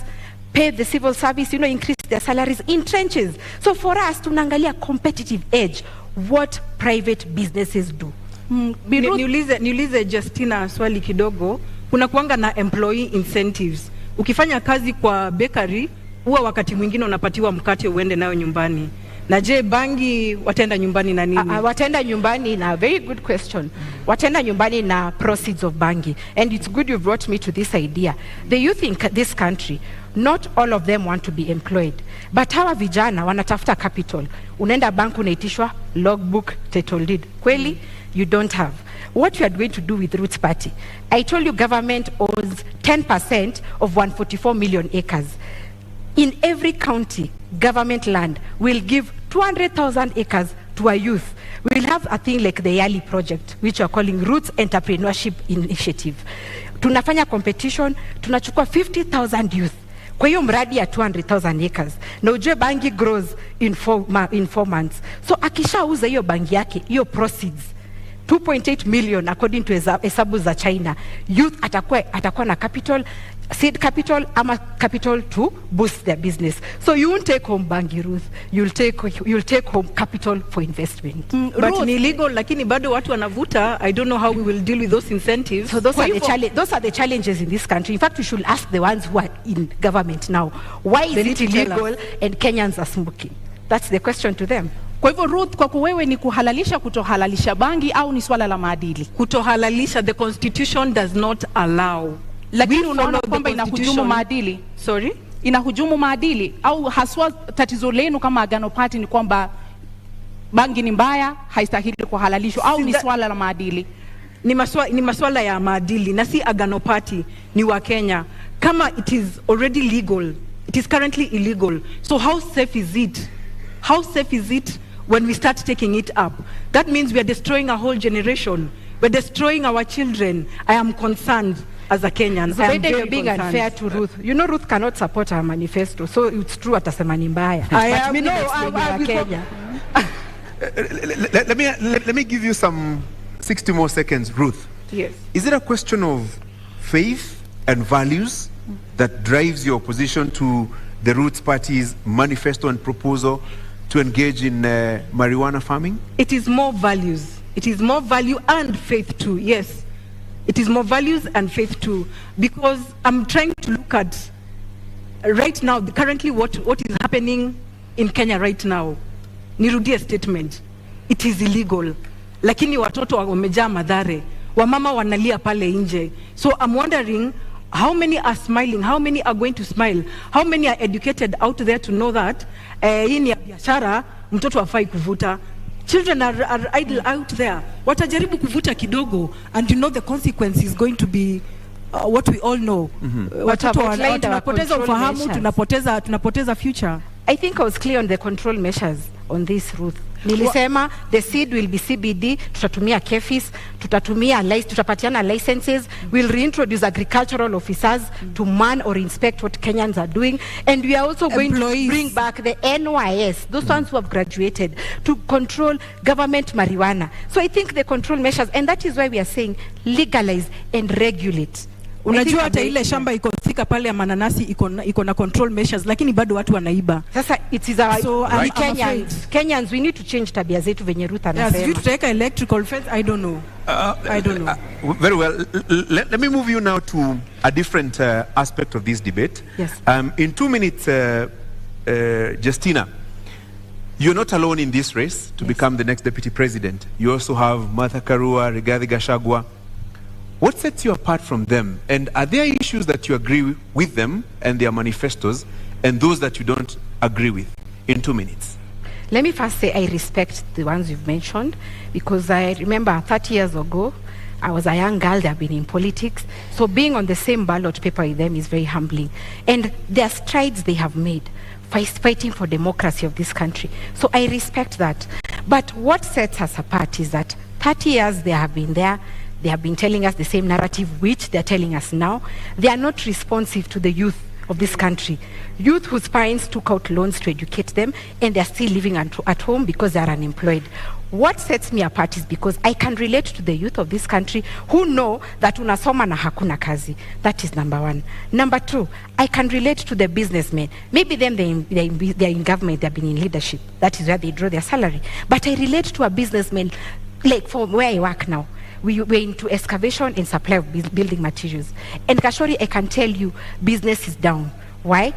S3: pay the civil service, increase their salaries in trenches. So for us, tunaangalia competitive edge, what private businesses do.
S1: Niulize Justina swali kidogo. Kuna kuanga na employee incentives. Ukifanya kazi kwa bakery, huwa wakati mwingine unapatiwa mkate uende nayo nyumbani. Na je, bangi wataenda nyumbani na nini?
S3: Wataenda nyumbani na, very good question. Wataenda nyumbani na proceeds of bangi. And it's good you brought me to this idea. The youth in this country, not all of them want to be employed. But hawa vijana wanatafuta capital. Unaenda bank unaitishwa logbook, title deed. Kweli, you don't have. What you are going to do with Roots Party? I told you government owns 10% of 144 million acres. In every county, government land will give 200,000 acres to a youth. We'll have a thing like the YALI project, which we are calling Roots Entrepreneurship Initiative. Tunafanya competition, tunachukua 50,000 youth. Kwa hiyo mradi ya 200,000 acres. Na ujue bangi grows in 4 months. So akishauza hiyo bangi yake, hiyo proceeds, 2.8 million according to hesabu za China, youth atakuwa na capital, seed capital ama capital to boost their business. So you won't take home bangi, Ruth. You'll take home capital for investment.
S1: But ni illegal, lakini bado watu wanavuta. I don't know how we will deal with those incentives.
S3: So those are the challenges in this country. In fact, we should ask the ones who are in government now, why is it illegal and Kenyans are smoking? That's the question to them.
S4: Kwa hivyo Ruth, kwako wewe ni kuhalalisha kutohalalisha bangi au ni swala la maadili?
S1: Kutohalalisha, the constitution does not allow.
S4: Lakini unaona kwamba inahujumu maadili?
S1: Sorry?
S4: Inahujumu maadili au haswa tatizo lenu kama Agano Party ni kwamba bangi ni mbaya, haistahili kuhalalishwa au ni swala la maadili?
S1: Ni maswala ya maadili na si Agano Party, ni wa Kenya. Kama it is already legal, it is currently illegal. So how safe is it? How safe is it when we start taking it up? That means we are destroying a whole generation. We're destroying our children. I am concerned as a Kenyan.
S3: So you're being unfair to Ruth. You know Ruth cannot support her manifesto. So it's true atasema ni mbaya.
S2: Let me give you some 60 more seconds, Ruth.
S1: Yes.
S2: Is it a question of faith and values that drives your opposition to the Roots Party's manifesto and proposal to engage in marijuana farming?
S1: It is more values. It is more value and faith too, yes. It is more values and faith too. Because I'm trying to look at right now, currently what is happening in Kenya right now. Nirudie statement. It is illegal. Lakini watoto wamejaa madhare. Wamama wanalia pale nje. So I'm wondering, how many are smiling? How many are going to smile? How many are educated out there to know that hii ni biashara, mtoto hafai kuvuta? Children are idle out there. Watajaribu kuvuta kidogo, and you know the consequence is going to be what we all know. Watoto tunapoteza ufahamu, tunapoteza future.
S3: I think I was clear on the control measures on this, Ruth. Nilisema the seed will be CBD, tutatumia KEFIS, tutapatiana licenses, we'll reintroduce agricultural officers to man or inspect what Kenyans are doing, and we are also going to bring back the NYS, those ones who have graduated, to control government marijuana. So I think the control measures, and that is why we are saying legalize and regulate.
S1: Unajua hata ile shamba iko thika pale ya mananasi iko na control measures, lakini bado watu wanaiba.
S3: Sasa it is our Kenyans, we need to change tabia zetu venye Ruth anasema.
S1: Yes, if take electrical fence, I don't know.
S2: Very well. Let me move you now to a different aspect of this debate.
S3: Yes.
S2: In 2 minutes, Justina, you're not alone in this race to become the next deputy president. You also have Martha Karua, Rigathi Gachagua. What sets you apart from them? And are there issues that you agree with them and their manifestos, and those that you don't agree with? In 2 minutes.
S3: Let me first say I respect the ones you've mentioned, because I remember 30 years ago, I was a young girl, they've been in politics. So being on the same ballot paper with them is very humbling. And there are strides they have made, fighting for democracy of this country. So I respect that. But what sets us apart is that 30 years they have been there. They have been telling us the same narrative which they're telling us now. They are not responsive to the youth of this country. Youth whose parents took out loans to educate them, and they're still living at home because they're unemployed. What sets me apart is because I can relate to the youth of this country who know that unasoma na hakuna kazi. That is number one. Number two, I can relate to the businessmen. Maybe them they're in government, they've been in leadership. That is where they draw their salary. But I relate to a businessman, like from where I work now. We're into excavation and supply of building materials. And Kashori, I can tell you, business is down. Why?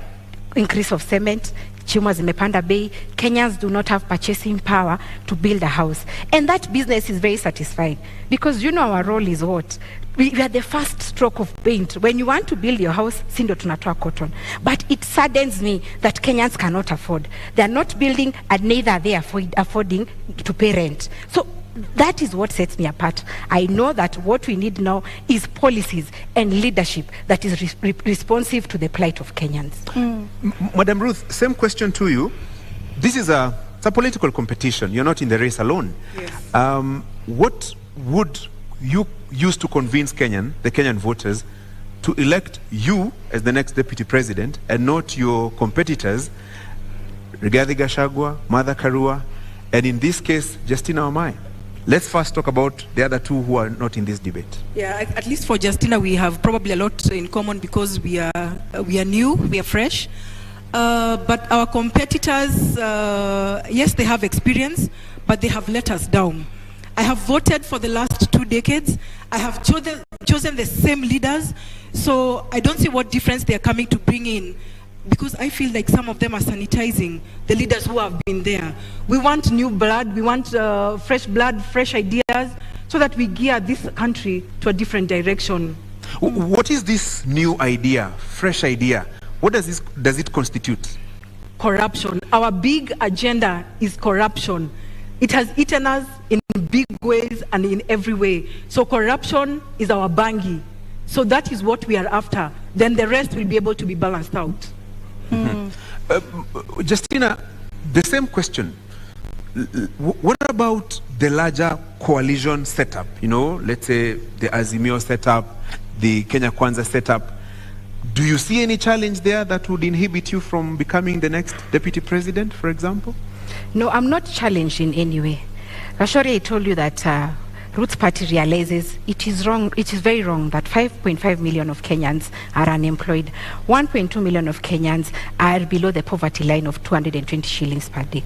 S3: Increase of cement, chuma zimepanda bei, Kenyans do not have purchasing power to build a house. And that business is very satisfying because you know our role is what? We are the first stroke of paint. When you want to build your house, sindo tunatoa cotton. But it saddens me that Kenyans cannot afford. They are not building and neither are they affording to pay rent. So that is what sets me apart. I know that what we need now is policies and leadership that is responsive to the plight of Kenyans.
S2: Madam Ruth, same question to you. This is it's a political competition. You're not in the race alone.
S1: Yes.
S2: What would you use to convince the Kenyan voters, to elect you as the next deputy president and not your competitors, Rigathi Gachagua, Martha Karua, and in this case, Justina Wamai? Let's first talk about the other two who are not in this debate.
S5: Yeah, at least for Justina, we have probably a lot in common because we are new, we are fresh. But our competitors, yes, they have experience, but they have let us down. I have voted for the last 2 decades. I have chosen the same leaders. So I don't see what difference they are coming to bring in, because I feel like some of them are sanitizing the leaders who have been there. We want new blood, we want fresh blood, fresh ideas, so that we gear this country to a different direction.
S2: What is this new idea, fresh idea? What does it constitute?
S1: Corruption. Our big agenda is corruption. It has eaten us in big ways and in every way. So corruption is our bangi. So that is what we are after. Then the rest will be able to be balanced out.
S2: Justina, the same question. What about the larger coalition setup? You know, let's say the Azimio setup, the Kenya Kwanza setup. Do you see any challenge there that would inhibit you from becoming the next deputy president, for example?
S3: No, I'm not challenged in any way. Rashori, I told you that Ruth's party realizes it is wrong, it is very wrong that 5.5 million of Kenyans are unemployed. 1.2 million of Kenyans are below the poverty line of 220 shillings per day.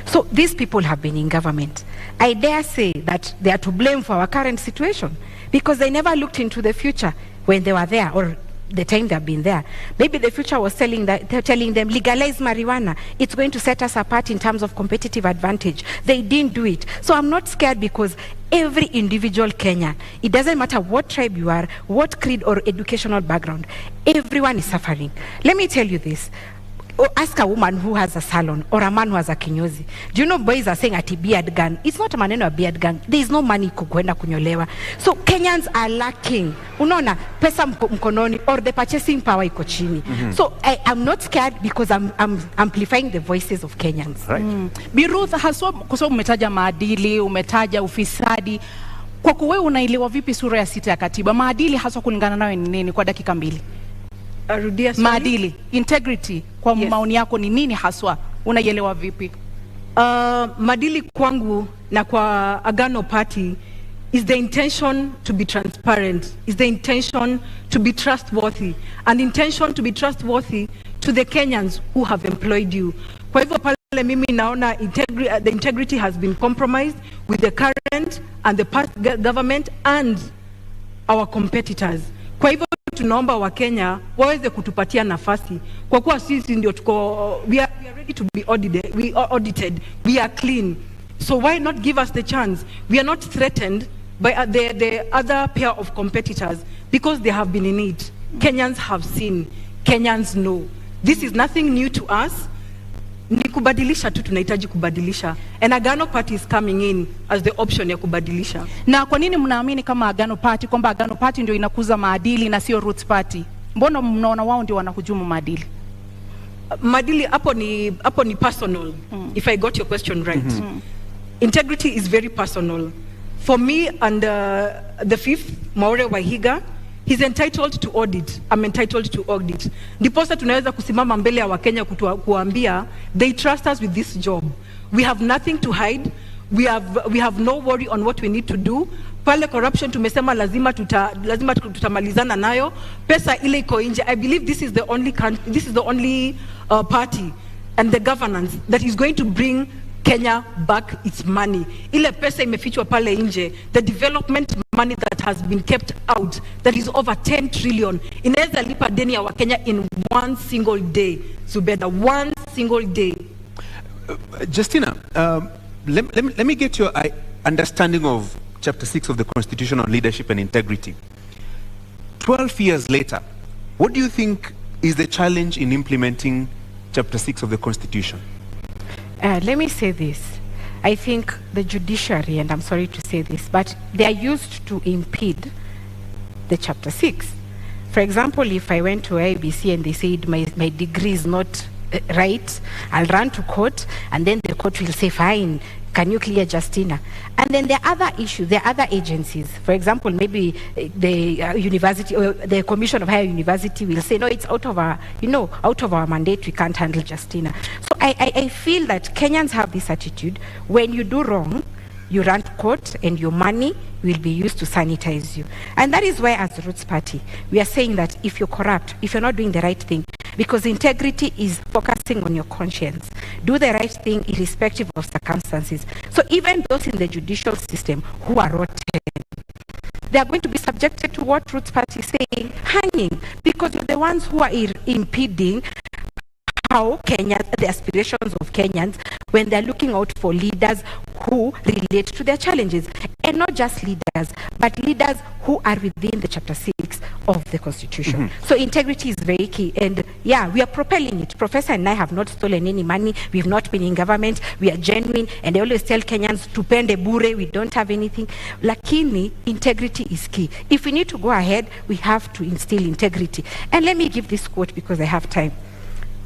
S3: So these people have been in government. I dare say that they are to blame for our current situation because they never looked into the future when they were there, or the time they've been there. Maybe the future was telling them, legalize marijuana. It's going to set us apart in terms of competitive advantage. They didn't do it. So I'm not scared because every individual Kenyan, it doesn't matter what tribe you are, what creed or educational background, everyone is suffering. Let me tell you this. Ask a woman who has a salon or a man who has a kinyozi. Do you know boys are saying ati beard gang? It's not a maneno a beard gang. There is no money kukwenda kunyolewa. So Kenyans are lacking. Unaona pesa mkononi or the purchasing power iko chini. So I'm not scared because I'm amplifying the voices of Kenyans.
S2: Right.
S4: Bi Ruth, haswa kwa sababu umetaja maadili, umetaja ufisadi. Kwa kuwe unaelewa vipi sura ya 6 ya katiba? Maadili haswa kulingana nawe ni nini kwa dakika 2?
S1: Maadili,
S4: integrity, kwa maoni yako ni nini haswa? Unaielewa vipi?
S1: Maadili kwangu na kwa Agano Party is the intention to be transparent, is the intention to be trustworthy, an intention to be trustworthy to the Kenyans who have employed you. Kwa hivyo pale mimi naona the integrity has been compromised with the current and the past government and our competitors. Kwa hivyo tunaomba wa Kenya waweze kutupatia nafasi kwa kuwa sisi ndio we are ready to be audited, we are clean. So why not give us the chance? We are not threatened by the other pair of competitors because they have been in it. Kenyans have seen, Kenyans know. This is nothing new to us. Ni kubadilisha tu, tunahitaji kubadilisha. And Agano Party is coming in as the option ya kubadilisha.
S4: Na kwa nini mnaamini kama Agano Party kwamba Agano Party ndio inakuza maadili na sio Roots Party? Mbona mnaona wao ndio wanahujumu maadili?
S1: Maadili hapo ni personal. If I got your question right. Integrity is very personal. For me and the fifth, Maure Wahiga, he's entitled to audit. I'm entitled to audit. Ndiposa tunaweza kusimama mbele ya Wakenya kuambia, they trust us with this job. We have nothing to hide. We have no worry on what we need to do. Pale corruption tumesema lazima tutamalizana nayo. Pesa ile iko nje. I believe this is the only party and the governance that is going to bring Kenya back its money. Ile pesa imefichwa pale nje. The development money that has been kept out, that is over 10 trillion. Inaweza lipa deni ya Wakenya in one single day. Zubeda, one single day.
S2: Justina, let me get your understanding of Chapter 6 of the Constitution on Leadership and Integrity. 12 years later, what do you think is the challenge in implementing Chapter 6 of the Constitution?
S3: Let me say this. I think the judiciary, and I'm sorry to say this, but they are used to impede the Chapter 6. For example, if I went to IBC and they said my degree is not right, I'll run to court, and then the court will say, fine, can you clear Justina? And then there are other issues, there are other agencies. For example, maybe the university or the Commission of Higher University will say, no, it's out of our, out of our mandate, we can't handle Justina. So I feel that Kenyans have this attitude: when you do wrong, you run to court and your money will be used to sanitize you. And that is why, as the Roots Party, we are saying that if you're corrupt, if you're not doing the right thing, because integrity is focusing on your conscience, do the right thing irrespective of circumstances. So even those in the judicial system who are rotten, they are going to be subjected to what Roots Party is saying, hanging, because you're the ones who are impeding how Kenyans, the aspirations of Kenyans, when they're looking out for leaders who relate to their challenges. And not just leaders, but leaders who are within the Chapter 6 of the Constitution. So integrity is very key. And yeah, we are propelling it. Professor and I have not stolen any money. We've not been in government. We are genuine. And I always tell Kenyans, tupende bure, we don't have anything. Lakini, integrity is key. If we need to go ahead, we have to instill integrity. And let me give this quote because I have time.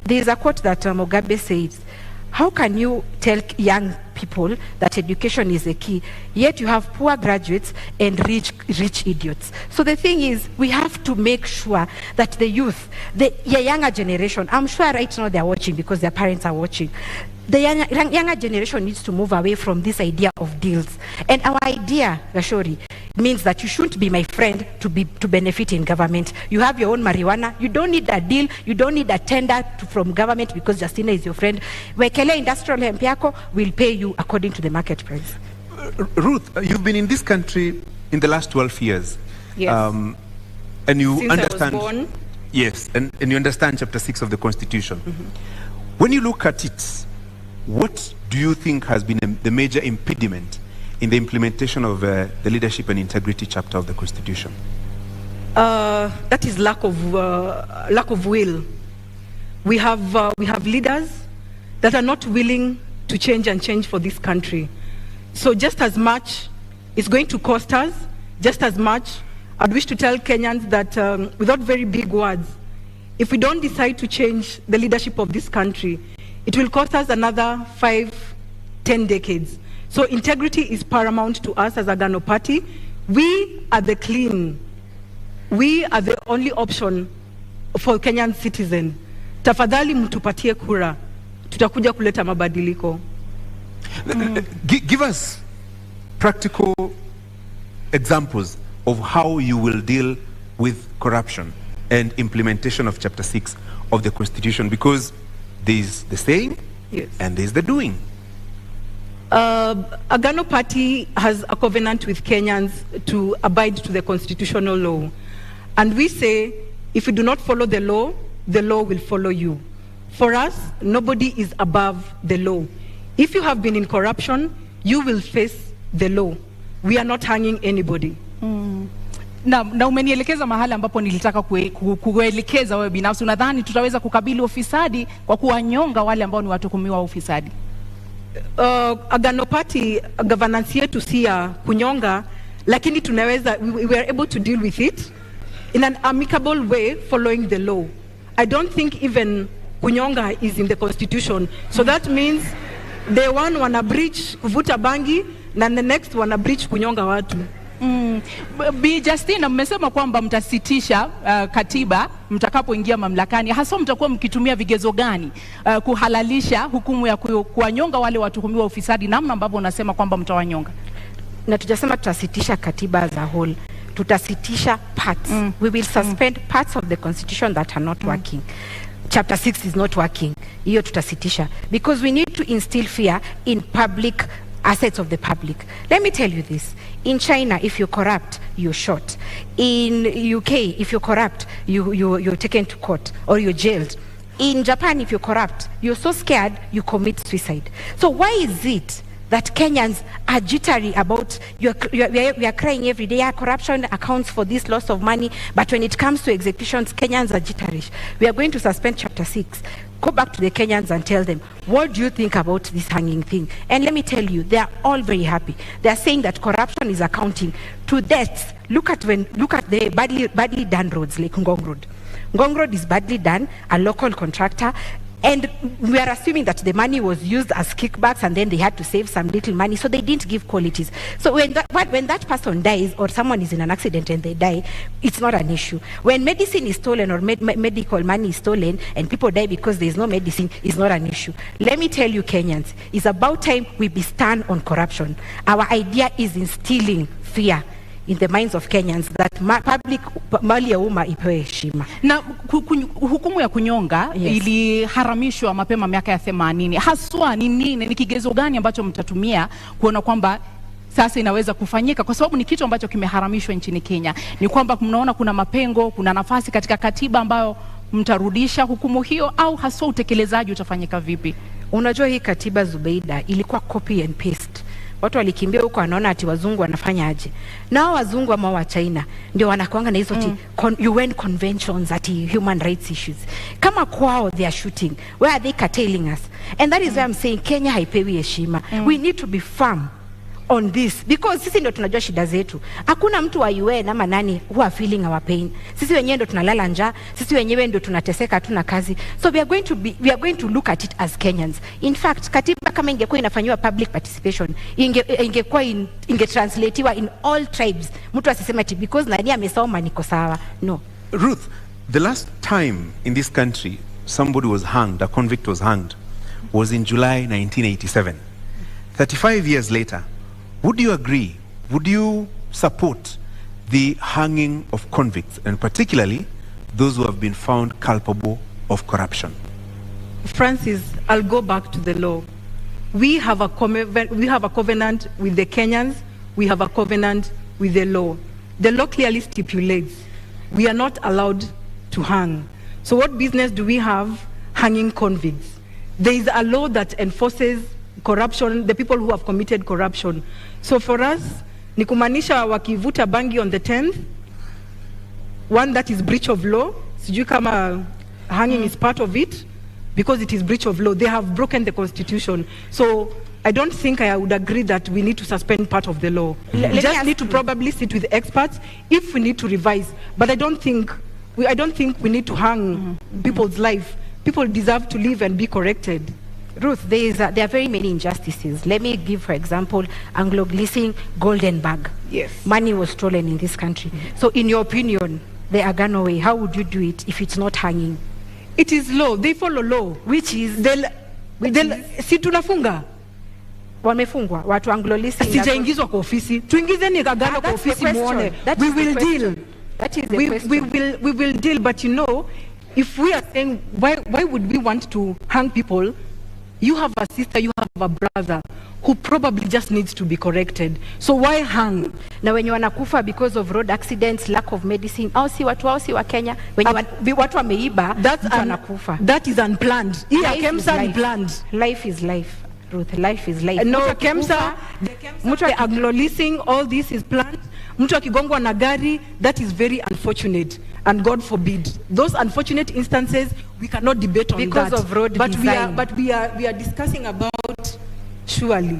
S3: There is a quote that Mugabe says, how can you tell young people that education is a key, yet you have poor graduates and rich idiots? So the thing is, we have to make sure that the youth, the younger generation, I'm sure right now they're watching because their parents are watching, the younger generation needs to move away from this idea of deals. And our idea, Gashori, means that you shouldn't be my friend to benefit in government. You have your own marijuana. You don't need a deal. You don't need a tender from government because Justina is your friend. Wekele industrial hemp yako will pay you according to the market price.
S2: Ruth, you've been in this country in the last 12 years.
S1: Yes.
S2: And you
S1: Since
S2: understand.
S1: I was born.
S2: Yes, and you understand Chapter 6 of the Constitution. When you look at it, what do you think has been the major impediment in the implementation of the leadership and integrity chapter of the Constitution?
S1: That is lack of will. We have leaders that are not willing to change for this country. So just as much it's going to cost us, just as much I'd wish to tell Kenyans that without very big words, if we don't decide to change the leadership of this country, it will cost us another 5-10 decades. So integrity is paramount to us as a Agano Party. We are the clean. We are the only option for Kenyan citizen. Tafadhali mtupatie kura. Tutakuja kuleta mabadiliko.
S2: Give us practical examples of how you will deal with corruption and implementation of Chapter 6 of the Constitution, because there is the saying,
S1: yes,
S2: and there is the doing.
S1: Agano Party has a covenant with Kenyans to abide to the constitutional law. And we say, if you do not follow the law will follow you. For us, nobody is above the law. If you have been in corruption, you will face the law. We are not hanging anybody.
S4: Na umenielekeza mahala ambapo nilitaka kuelekeza wewe binafsi. Unadhani tutaweza kukabili ufisadi kwa kuwanyonga wale ambao ni watuhumiwa wa ufisadi?
S1: Agano Party governance yetu si ya kunyonga, lakini tunaweza, we are able to deal with it in an amicable way following the law. I don't think even kunyonga is in the Constitution. So that means the one wana breach kuvuta bangi na the next wana breach kunyonga watu.
S4: Bi Justina, mmesema kwamba mtasitisha katiba mtakapoingia mamlakani. Hasa mtakuwa mkitumia vigezo gani kuhalalisha hukumu ya kuwanyonga wale watuhumiwa ufisadi, namna ambavyo unasema kwamba mtawanyonga?
S3: Na tujasema tutasitisha katiba as a whole. Tutasitisha parts. We will suspend parts of the Constitution that are not working. Chapter 6 is not working. Hiyo tutasitisha. Because we need to instill fear in public assets of the public. Let me tell you this. In China, if you're corrupt, you're shot. In UK, if you're corrupt, you're taken to court or you're jailed. In Japan, if you're corrupt, you're so scared, you commit suicide. So why is it that Kenyans are jittery about, we are crying every day, corruption accounts for this loss of money, but when it comes to executions, Kenyans are jittery. We are going to suspend chapter 6. Go back to the Kenyans and tell them, what do you think about this hanging thing? And let me tell you, they are all very happy. They are saying that corruption is accounting to deaths. Look at the badly done roads like Ngong Road. Ngong Road is badly done, a local contractor, and we are assuming that the money was used as kickbacks and then they had to save some little money, so they didn't give qualities. So when that person dies or someone is in an accident and they die, it's not an issue. When medicine is stolen or medical money is stolen and people die because there is no medicine, it's not an issue. Let me tell you, Kenyans, it's about time we be stand on corruption. Our idea is instilling fear in the minds of Kenyans that public mali ya umma ipewe heshima.
S4: Na hukumu ya kunyonga iliharamishwa mapema miaka ya 80. Haswa ni nini, ni kigezo gani ambacho mtatumia kuona kwamba sasa inaweza kufanyika, kwa sababu ni kitu ambacho kimeharamishwa nchini Kenya? Ni kwamba mnaona kuna mapengo, kuna nafasi katika katiba ambayo mtarudisha hukumu hiyo, au haswa utekelezaji utafanyika vipi?
S3: Unajua hii katiba, Zubeida, ilikuwa copy and paste. Watu walikimbia huko wanaona ati wazungu wanafanya aje. Nao wazungu ama wa China ndio wanakuanga na hizo UN conventions ati human rights issues. Kama kwao they are shooting, where are they curtailing us? And that is why I'm saying Kenya haipewi heshima. We need to be firm on this, because sisi ndio tunajua shida zetu. Hakuna mtu wa UN ama nani who are feeling our pain. Sisi wenyewe ndio tunalala njaa, sisi wenyewe ndio tunateseka, hatuna kazi. So we are going to look at it as Kenyans. In fact, katiba kama ingekuwa inafanywa public participation, ingekuwa ingetranslatiwa in all tribes. Mtu asiseme ati because nani amesoma niko sawa. No.
S2: Ruth, the last time in this country somebody was hanged, a convict was hanged, was in July 1987. 35 years later, would you agree, would you support the hanging of convicts, and particularly those who have been found culpable of corruption?
S1: Francis, I'll go back to the law. We have a covenant with the Kenyans, we have a covenant with the law. The law clearly stipulates we are not allowed to hang. So what business do we have hanging convicts? There is a law that enforces corruption, the people who have committed corruption. So for us, ni kumaanisha wakivuta bangi on the 10th, one, that is breach of law. Sijui kama hanging is part of it, because it is breach of law. They have broken the constitution. So I don't think I would agree that we need to suspend part of the law. Just need to probably sit with experts if we need to revise. But I don't think we need to hang people's life. People deserve to live and be corrected.
S3: Ruth, there are very many injustices. Let me give, for example, Anglo-Gleesing golden bag.
S1: Yes.
S3: Money was stolen in this country. So in your opinion, the Agano way, how would you do it if it's not hanging?
S1: It is law. They follow law.
S3: Which is?
S1: Si tunafunga.
S3: Wamefungwa. Watu Anglo-Gleesing.
S1: Sijaingizwa kwa ofisi. Tuingizeni Agano kwa ofisi muone. We will deal.
S3: That is the question.
S1: We will deal, but you know, if we are saying, why would we want to hang people? You have a sister, you have a brother who probably just needs to be corrected. So why hang?
S3: Na wenye wanakufa because of road accidents, lack of medicine, au si wa Kenya, wenye watu wameiba, wanakufa.
S1: That is unplanned. KEMSA is planned.
S3: Life is life, Ruth. Life is life.
S1: No, KEMSA, the Anglo-Leasing, all this is planned. Mtu akigongwa na gari, that is very unfortunate. And God forbid. Those unfortunate instances, we cannot debate on
S3: because
S1: that.
S3: Of road design.
S1: We are discussing about surely.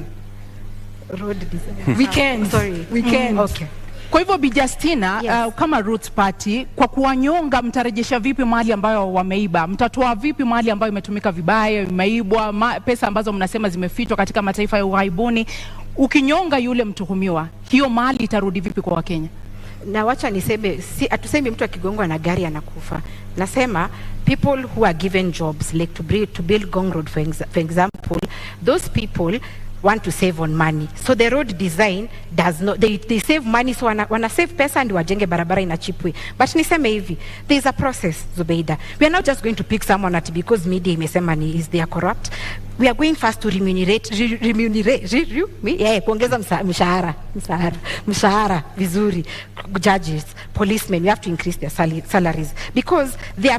S3: Road design.
S1: We can.
S3: Sorry.
S1: We can.
S3: Okay.
S4: Kwa hivyo Bi Justina,
S3: yes.
S4: Kama Roots Party, kwa kuwanyonga mtarejesha vipi mali ambayo wameiba? Mtatoa vipi mali ambayo imetumika vibaya, imeibwa, pesa ambazo mnasema zimefichwa katika mataifa ya ughaibuni? Ukinyonga yule mtuhumiwa, hiyo mali itarudi vipi kwa Wakenya?
S3: Na wacha niseme, atusemi mtu akigongwa na gari anakufa. Nasema people who are given jobs, like to build Ngong Road, for example, those people want to save on money. So the road design does not, they save money, so wana save pesa and wajenge barabara in a cheap way. But niseme hivi, there is a process, Zubeida. We are not just going to pick someone at because media imesema is they are corrupt. we are going first to kuongeza mshahara vizuri, judges, policemen, we have to increase their salaries because they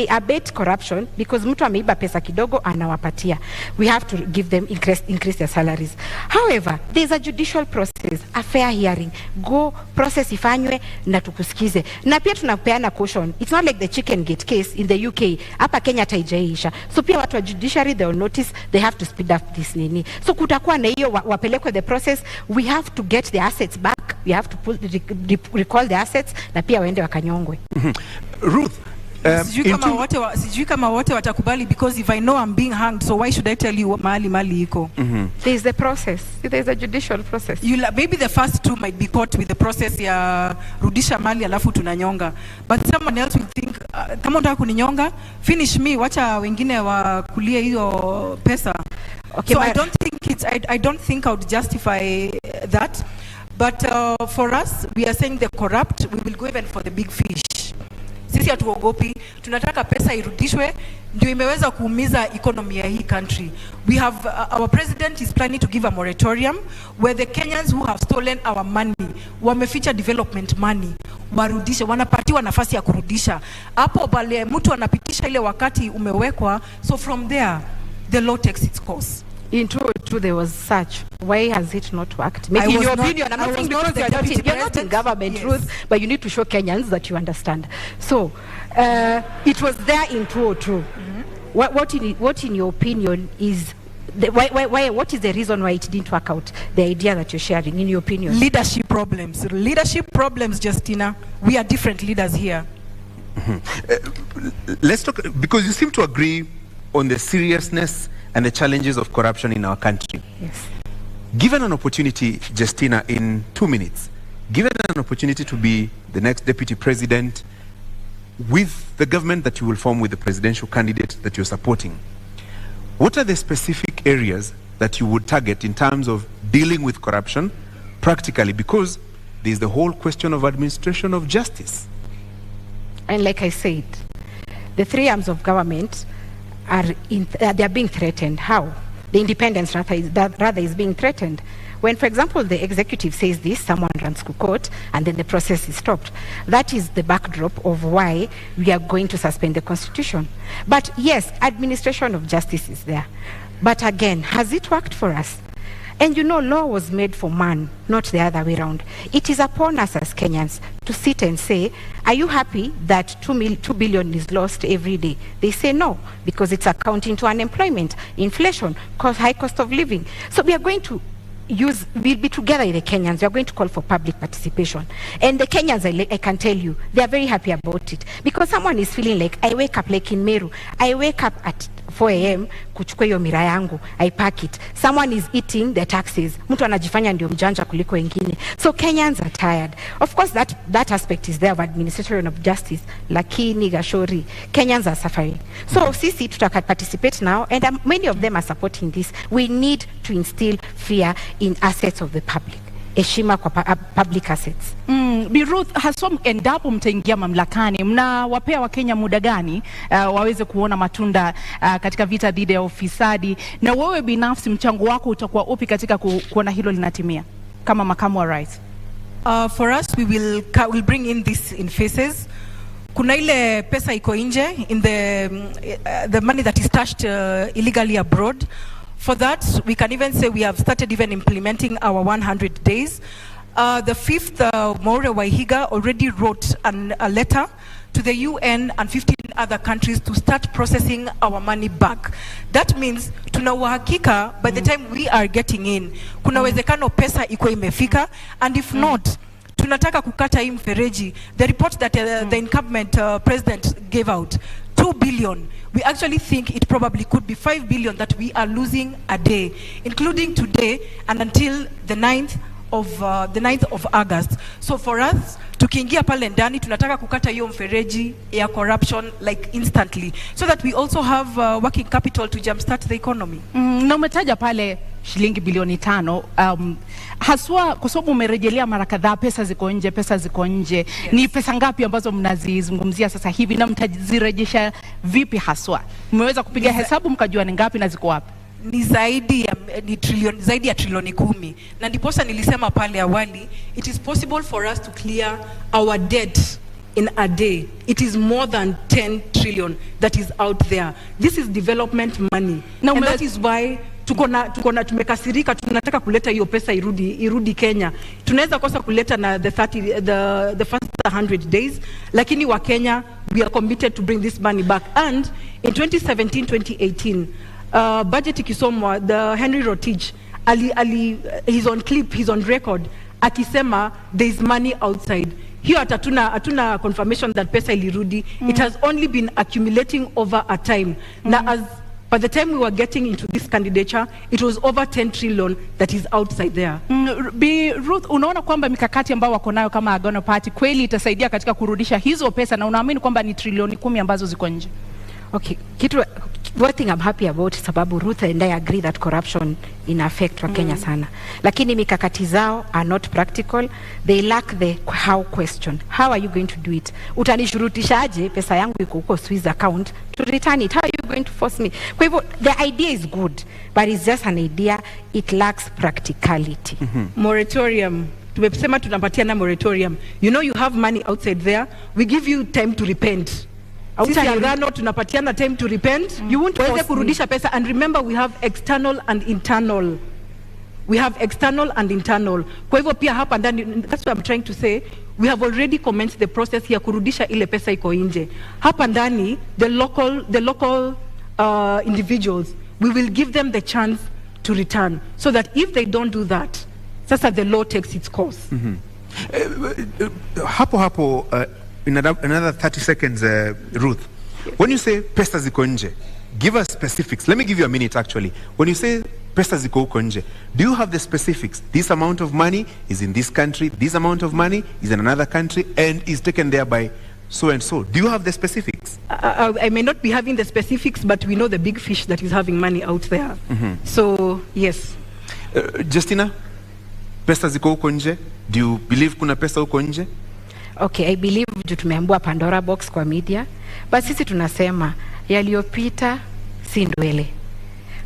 S3: abet corruption, because mtu ameiba pesa kidogo anawapatia. We have to give them increase their salaries. However, there is a judicial process, a fair hearing. Go process ifanywe na tukusikize. Na pia tunapeana caution. It's not like the chicken gate case in the UK. Hapa Kenya taijaisha. So pia watu wa judiciary, they will notice they have to speed up this nini. So kutakuwa na hiyo wapelekwe the process. We have to get the assets back. We have to recall the assets na pia waende wakanyongwe.
S2: Ruth,
S5: sijui kama wote watakubali, because if I know I'm being hanged, so why should I tell you mali iko?
S3: There is a process. There is a judicial process.
S5: Maybe the first two might be caught with the process ya rudisha mali alafu tunanyonga, but someone else will think kama unataka kuninyonga, finish me, wacha wengine wakulie hiyo pesa. Okay, so I don't think I would justify that. But for us, we are saying the corrupt, we will go even for the big fish. Sisi hatuogopi, tunataka pesa irudishwe, ndio imeweza kuumiza economy ya hii country. We have, our president is planning to give a moratorium where the Kenyans who have stolen our money, wameficha development money, warudishe, wanapatiwa nafasi ya kurudisha. Hapo bale mtu anapitisha ile wakati umewekwa, so from there, the law takes its course.
S3: In 2002 there was such. Why has it not worked? Maybe in your opinion, I'm not saying because you're not in government, yes. Ruth, but you need to show Kenyans that you understand. So, it was there in 2002. What in your opinion is what is the reason why it didn't work out? The idea that you're sharing, in your opinion?
S5: Leadership problems, Justina. We are different leaders here.
S2: Let's talk, because you seem to agree on the seriousness and the challenges of corruption in our country.
S3: Yes.
S2: Given an opportunity, Justina, in 2 minutes, given an opportunity to be the next deputy president with the government that you will form with the presidential candidate that you're supporting, what are the specific areas that you would target in terms of dealing with corruption practically? Because there's the whole question of administration of justice.
S3: And like I said, the 3 arms of government they are being threatened. How? The independence rather is being threatened. When, for example, the executive says this, someone runs to court, and then the process is stopped. That is the backdrop of why we are going to suspend the constitution. But yes, administration of justice is there. But again, has it worked for us? And you know, law was made for man, not the other way around. It is upon us as Kenyans to sit and say, are you happy that 2 billion is lost every day? They say no, because it's accounting to unemployment, inflation, high cost of living. So we are going to we'll be together with the Kenyans. We are going to call for public participation. And the Kenyans, I can tell you, they are very happy about it. Because someone is feeling like, I wake up like in Meru, I wake up at 4 a.m. kuchukua hiyo mira yangu, I pack it. Someone is eating the taxes. Mtu anajifanya ndio mjanja kuliko wengine. So Kenyans are tired. Of course, that aspect is there of administration of justice. Lakini Gashori, Kenyans are suffering. So sisi tutaka participate now, and many of them are supporting this. We need to instill fear in assets of the public. Heshima kwa public assets.
S4: Bi Ruth, haswa endapo mtaingia mamlakani, mnawapea Wakenya muda gani waweze kuona matunda katika vita dhidi ya ufisadi, na wewe binafsi mchango wako utakuwa upi katika kuona hilo linatimia kama makamu wa rais?
S5: For us, we will bring in this in phases. Kuna ile pesa iko nje, in the money that is stashed illegally abroad. For that, we can even say we have started even implementing our 100 days. The 5th, Maureen Waihiga already wrote a letter to the UN and 15 other countries to start processing our money back. That means tuna uhakika by the time we are getting in, kuna wezekano pesa iko imefika, and if not, tunataka kukata hii mfereji. The report that the incumbent president gave out, 2 billion. We actually think it probably could be 5 billion that we are losing a day, including today and until the 9th of August. So for us, tukiingia pale ndani, tunataka kukata hiyo mfereji ya corruption like instantly, so that we also have working capital to jumpstart the economy.
S4: Na umetaja pale shilingi bilioni 5, haswa kwa sababu umerejelea mara kadhaa pesa ziko nje. Yes. Ni pesa ngapi ambazo mnazizungumzia sasa hivi na mtazirejesha vipi haswa? Mmeweza kupiga hesabu mkajua ni ngapi na ziko wapi?
S5: ni zaidi ya trilioni 10, na ndiposa nilisema pale awali, it is possible for us to clear our debt in a day. It is more than 10 trillion that is out there. This is development money, and that is why tumekasirika, tunataka kuleta hiyo pesa irudi Kenya. Tunaweza kosa kuleta na the first 100 days, lakini wa Kenya, we are committed to bring this money back. And in 2017-2018, budget ikisomwa, the Henry Rotich, he's on clip, he's on record, akisema there is money outside. Here hatuna confirmation that pesa ilirudi. It has only been accumulating over a time. Now, as by the time we were getting into this candidature, it was over 10 trillion that is outside there.
S4: Bi Ruth, unaona kwamba mikakati ambao wako nayo kama Agano Party kweli itasaidia katika kurudisha hizo pesa, na unaamini kwamba ni trilioni 10 ambazo ziko nje?
S3: Okay, one thing I'm happy about sababu Ruth and I agree that corruption in affect wa Kenya sana. Lakini mikakati zao are not practical. They lack the how question. How are you going to do it? Utanishurutishaje pesa yangu iko huko Swiss account to return it? How are you going to force me? Kwa hivyo the idea is good, but it's just an idea. It lacks practicality.
S1: Moratorium. Tumesema tunapatiana moratorium. You know you have money outside there. We give you time to repent. Sisi Agano tunapatiana time to repent. You won't waweze kurudisha pesa. And remember, we have external and internal. We have external and internal. Kwa hivyo pia hapa ndani, that's what I'm trying to say. We have already commenced the process ya kurudisha ile pesa iko nje. Hapa ndani, the local individuals, we will give them the chance to return, so that if they don't do that, sasa the law takes its course.
S2: Hapo in another 30 seconds, Ruth, when you say pesa ziko nje, give us specifics. Let me give you a minute actually. When you say pesa ziko huko nje, do you have the specifics? This amount of money is in this country, this amount of money is in another country, and is taken there by so and so. Do you have the specifics?
S1: I may not be having the specifics, but we know the big fish that is having money out there. So, yes.
S2: Justina, pesa ziko huko nje? Do you believe kuna pesa huko nje?
S3: Okay, I believe tumeambua Pandora box kwa media, but sisi tunasema yaliyopita si ndwele.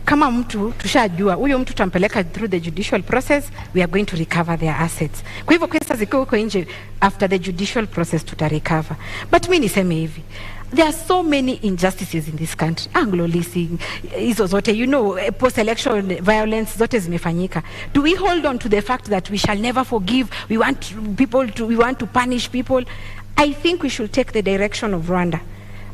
S3: Kama mtu tushajua huyo mtu tampeleka through the judicial process, we are going to recover their assets. Kwa hivyo pesa ziko huko nje, after the judicial process recover. But mimi niseme hivi, there are so many injustices in this country. Anglo leasing, hizo zote, you know, post-election violence zote zimefanyika. Do we hold on to the fact that we shall never forgive? We want to punish people. I think we should take the direction of Rwanda.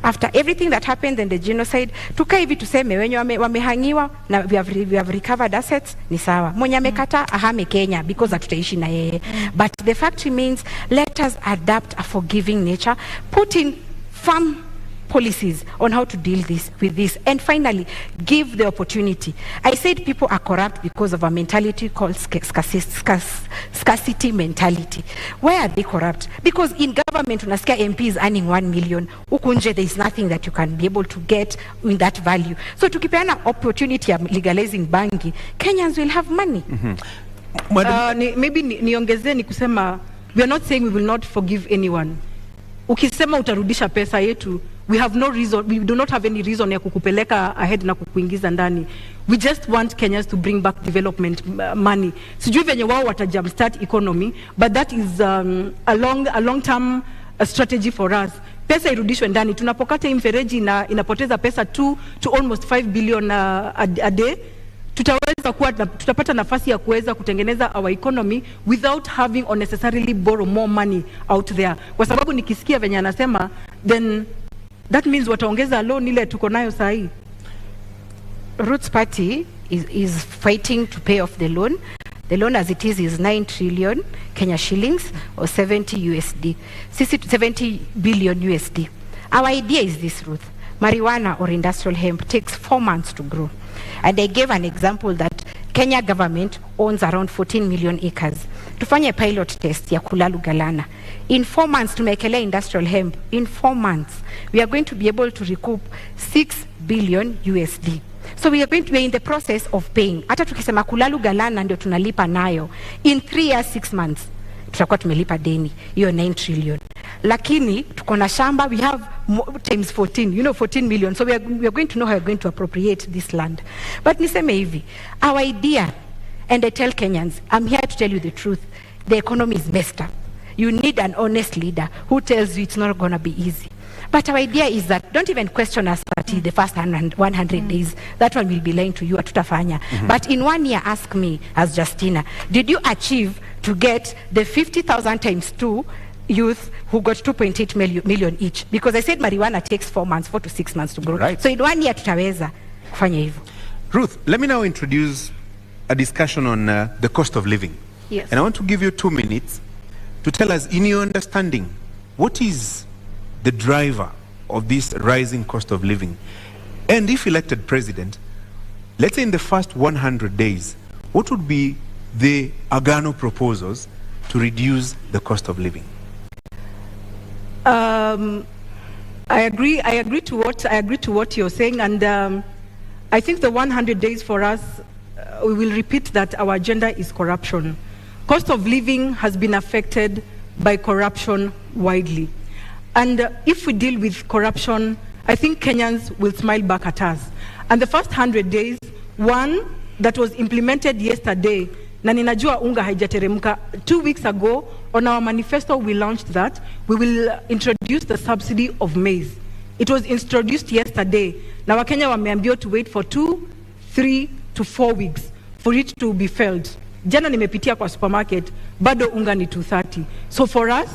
S3: After everything that happened in the genocide, tukae hivi tuseme wenye wamehangiwa na we have recovered assets, ni sawa. Mwenye amekata ahame Kenya because hatutaishi na yeye. But the fact remains, let us adapt a forgiving nature, put in firm policies on how to deal with this, and finally give the opportunity. I said people are corrupt because of a mentality called scarcity mentality. Why are they corrupt? Because in government unasikia MP is earning 1 million, huku nje there is nothing that you can be able to get in that value. So tukipeana opportunity of legalizing banking, Kenyans will have money.
S1: Maybe niongezee ni kusema, we are not saying we will not forgive anyone. Ukisema utarudisha pesa yetu, we have no reason, we do not have any reason ya kukupeleka ahead na kukuingiza ndani. We just want Kenyans to bring back development money. Sijui venye wao wata jumpstart economy, but that is a long term strategy for us. Pesa irudishwe ndani. Tunapokata mfereji inapoteza pesa 2 to almost 5 billion a day. Tutapata nafasi ya kuweza kutengeneza our economy without having unnecessarily borrow more money out there. Kwa sababu nikisikia venye anasema, then that means wataongeza loan ile tuko nayo saa hii.
S3: Roots Party is fighting to pay off the loan. The loan as it is 9 trillion Kenya shillings or 70 USD. 70 billion USD. Our idea is this, Ruth. Marijuana or industrial hemp takes 4 months to grow. And I gave an example that Kenya government owns around 14 million acres. Tufanye pilot test ya Kulalu Galana. In 4 months tumekelea industrial hemp. In 4 months we are going to be able to recoup 6 billion USD. So we are in the process of paying. Hata tukisema Kulalu Galana ndio tunalipa nayo. In 3 years, 6 months. tutakuwa tumelipa deni hiyo 9 trillion. Lakini tuko na shamba, we have times 14, 14 million. So we are going to know how we are going to appropriate this land. But niseme hivi, our idea, and I tell Kenyans, I'm here to tell you the truth, the economy is messed up. You need an honest leader who tells you it's not going to be easy. But our idea is that don't even question us at the first 100 days. That one will be lying to you, atutafanya. But in 1 year, ask me as Justina, did you achieve to get the 50,000 times 2 youth who got 2.8 million each? Because I said marijuana takes 4 to 6 months to grow.
S2: Right.
S3: So in 1 year, tutaweza kufanya hivyo.
S2: Ruth, let me now introduce a discussion on the cost of living.
S3: Yes.
S2: And I want to give you 2 minutes to tell us, in your understanding, what is the driver of this rising cost of living? And if elected president, let's say in the first 100 days, what would be the Agano proposals to reduce the cost of living?
S1: I agree to what you're saying, and I think the 100 days for us, we will repeat that our agenda is corruption. Cost of living has been affected by corruption widely. And if we deal with corruption, I think Kenyans will smile back at us. And the first 100 days, one that was implemented yesterday, na ninajua unga haijateremka, 2 weeks ago, on our manifesto we launched that. We will introduce the subsidy of maize. It was introduced yesterday. Now Wakenya wameambiwa to wait for 2, 3 to 4 weeks for it to be felt. Jana nimepitia kwa supermarket, bado unga ni 230. So for us,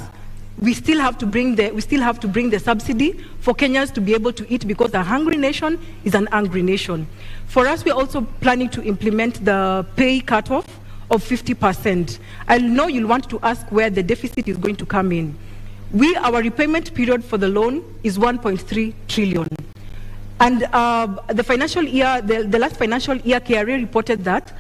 S1: we still have to bring the subsidy for Kenyans to be able to eat, because a hungry nation is an angry nation. For us, we're also planning to implement the pay cutoff of 50%. I know you'll want to ask where the deficit is going to come in. Our repayment period for the loan is 1.3 trillion. And the financial year, the last financial year, KRA reported that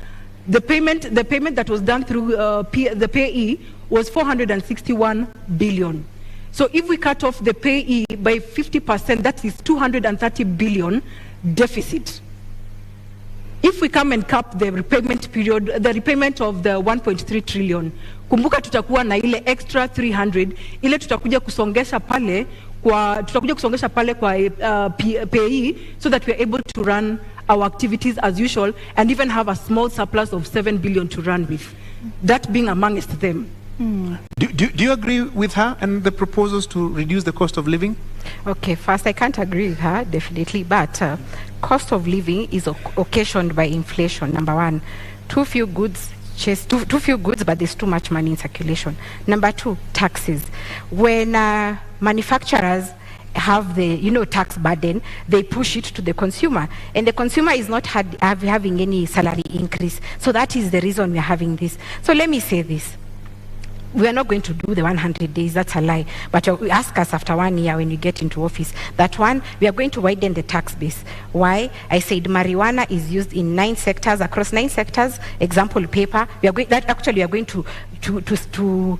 S1: the payment that was done through the payee was 461 billion. So if we cut off the payee by 50%, that is 230 billion deficit. If we come and cap the repayment period, the repayment of the 1.3 trillion, kumbuka tutakuwa na ile extra 300, ile tutakuja kusongesha pale kwa payee, so that we are able to run our activities as usual and even have a small surplus of 7 billion to run with. That being amongst them.
S2: Do you agree with her and the proposals to reduce the cost of living?
S3: Okay, first, I can't agree with her, definitely, but cost of living is occasioned by inflation, number one. Too few goods, but there's too much money in circulation. Number two, taxes. When manufacturers have the tax burden, they push it to the consumer, and the consumer is not having any salary increase. So that is the reason we are having this. So let me say this. We are not going to do the 100 days, that's a lie. But you ask us after 1 year when you get into office, that one, we are going to widen the tax base. Why? I said marijuana is used in 9 sectors, across 9 sectors. Example, paper. We are going to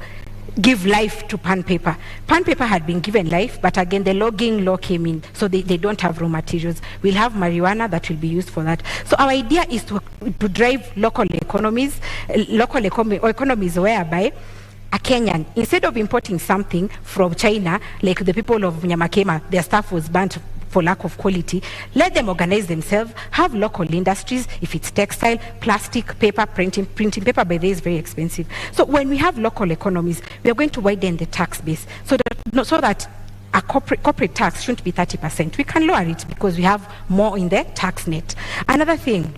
S3: give life to pan paper. Pan paper had been given life, but again, the logging law came in, so they don't have raw materials. We'll have marijuana that will be used for that. So our idea is to drive local economies whereby a Kenyan, instead of importing something from China, like the people of Nyamakema, their stuff was burnt for lack of quality, let them organize themselves, have local industries. If it's textile, plastic, paper, printing paper by the way is very expensive. So when we have local economies, we are going to widen the tax base so that a corporate tax shouldn't be 30%. We can lower it because we have more in the tax net. Another thing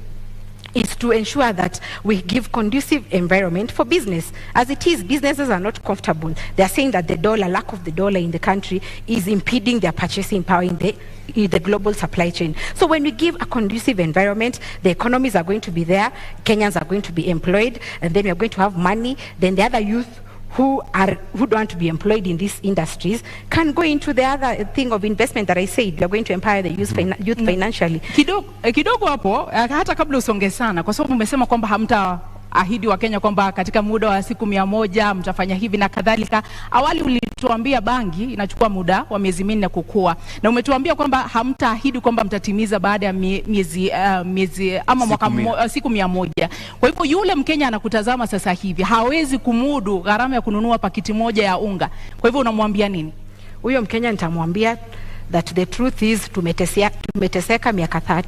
S3: is to ensure that we give conducive environment for business. As it is, businesses are not comfortable. They are saying that lack of the dollar in the country is impeding their purchasing power in the global supply chain. So when we give a conducive environment, the economies are going to be there, Kenyans are going to be employed, and then we are going to have money. Then the other youth who don't want to be employed in these industries can go into the other thing of investment that I said. We are going to empower the youth financially.
S4: Kidogo hapo, hata kabla usonge sana, kwa sababu umesema kwamba hamtaahidi wa Kenya kwamba katika muda wa siku 100 mtafanya hivi na kadhalika. Awali umetuambia bangi inachukua muda wa miezi 4 kukua, na umetuambia kwamba hamtaahidi kwamba mtatimiza baada ya miezi ama siku 100. Kwa hivyo yule Mkenya anakutazama sasa hivi hawezi kumudu gharama ya kununua pakiti moja ya unga. Kwa hivyo unamwambia nini?
S3: Huyo Mkenya nitamwambia that the truth is tumeteseka miaka 30.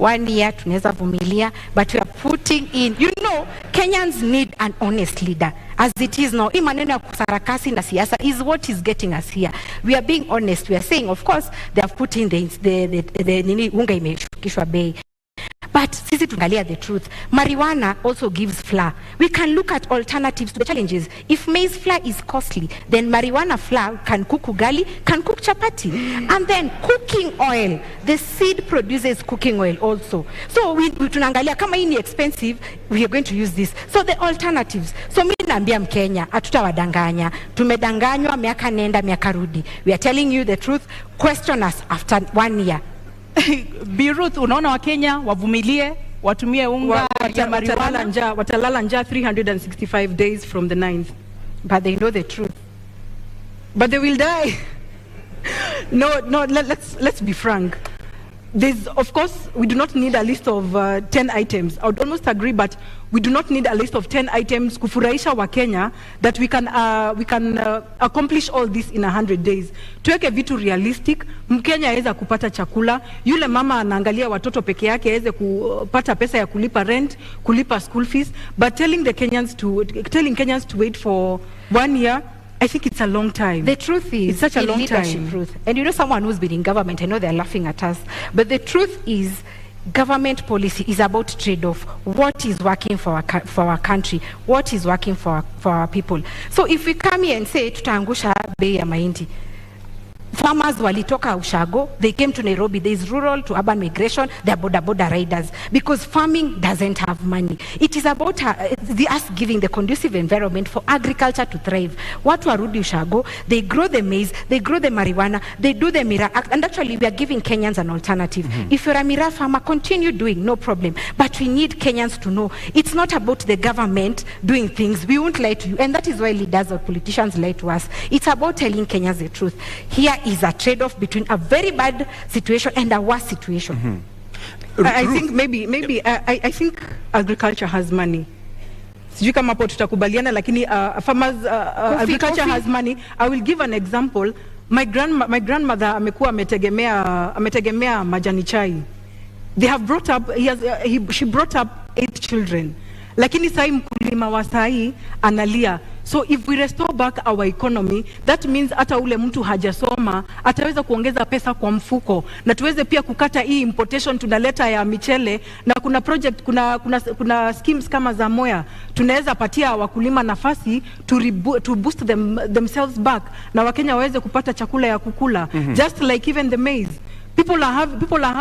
S3: 1 year tunaweza vumilia, but we are putting in, you know, Kenyans need an honest leader. As it is now, hii maneno ya kusarakasi na siasa is what is getting us here. We are being honest. We are saying, of course, they have put in the nini, unga imeshukishwa bei. But sisi tunaangalia the truth. Marijuana also gives flour. We can look at alternatives to the challenges. If maize flour is costly, then marijuana flour can cook ugali, can cook chapati. And then cooking oil. The seed produces cooking oil also. So we tunaangalia kama hii ni expensive, we are going to use this. So the alternatives. So mimi naambia Mkenya, hatutawadanganya. Tumedanganywa miaka nenda miaka rudi. We are telling you the truth. Question us after 1 year.
S4: Biruth, unaona Wakenya wavumilie, watumie unga ya marijuana,
S1: watalala njaa 365 days from the 9th.
S3: But they know the truth.
S1: But they will die. No, let's be frank. Of course, we do not need a list of 10 items. I would almost agree, but we do not need a list of 10 items kufurahisha wa Kenya that we can accomplish all this in 100 days. Tuweke vitu realistic. Mkenya aweza kupata chakula. Yule mama anaangalia watoto peke yake aweze kupata pesa ya kulipa rent, kulipa school fees. But telling Kenyans to wait for 1 year, I think it's a long time.
S3: The truth is,
S1: it's such a long time.
S3: Truth. And you know, someone who's been in government, I know they're laughing at us, but the truth is, government policy is about trade-off. What is working for our country? What is working for our people? So if we come here and say, tutaangusha bei ya mahindi, farmers walitoka Ushago, they came to Nairobi. There is rural to urban migration. They are border riders because farming doesn't have money. It is about us giving the conducive environment for agriculture to thrive. Watu warudi Ushago, they grow the maize, they grow the marijuana, they do the miraa, and actually we are giving Kenyans an alternative. If you're a miraa farmer, continue doing, no problem. But we need Kenyans to know it's not about the government doing things. We won't lie to you, and that is why leaders or politicians lie to us. It's about telling Kenyans the truth. Here is a trade-off between a very bad situation and a worse situation.
S1: I think maybe I think agriculture has money. Sijui kama hapo tutakubaliana, lakini farmers agriculture has money. I will give an example. My grandmother amekuwa ametegemea majani chai. They have brought up she brought up 8 children. Lakini sai mkulima wa sai analia. So if we restore back our economy, that means hata ule mtu hajasoma ataweza kuongeza pesa kwa mfuko, na tuweze pia kukata hii importation tunaleta ya michele, na kuna project kuna schemes kama za Moya tunaweza patia wakulima nafasi to boost themselves back, na Wakenya waweze kupata chakula ya kukula. Just like even the maize, people are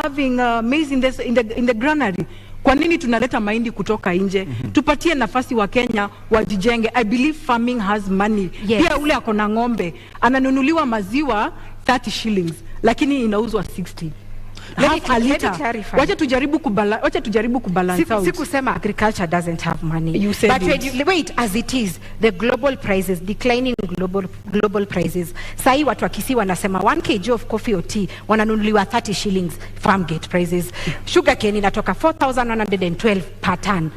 S1: having maize in the granary. Kwa nini tunaleta mahindi kutoka nje? Tupatie nafasi wa Kenya wajijenge. I believe farming has money.
S3: Yes.
S1: Pia ule akona ng'ombe ananunuliwa maziwa 30 shillings lakini inauzwa 60. Wacha tujaribu kubalance out.
S3: Sikusema agriculture doesn't have money.
S1: You said
S3: but wait, as it is, the global prices, declining global prices. Sai watu wa KISII wanasema 1 kg of coffee or tea wananunuliwa 30 shillings farm gate prices. Sugar cane inatoka 4,112 per ton.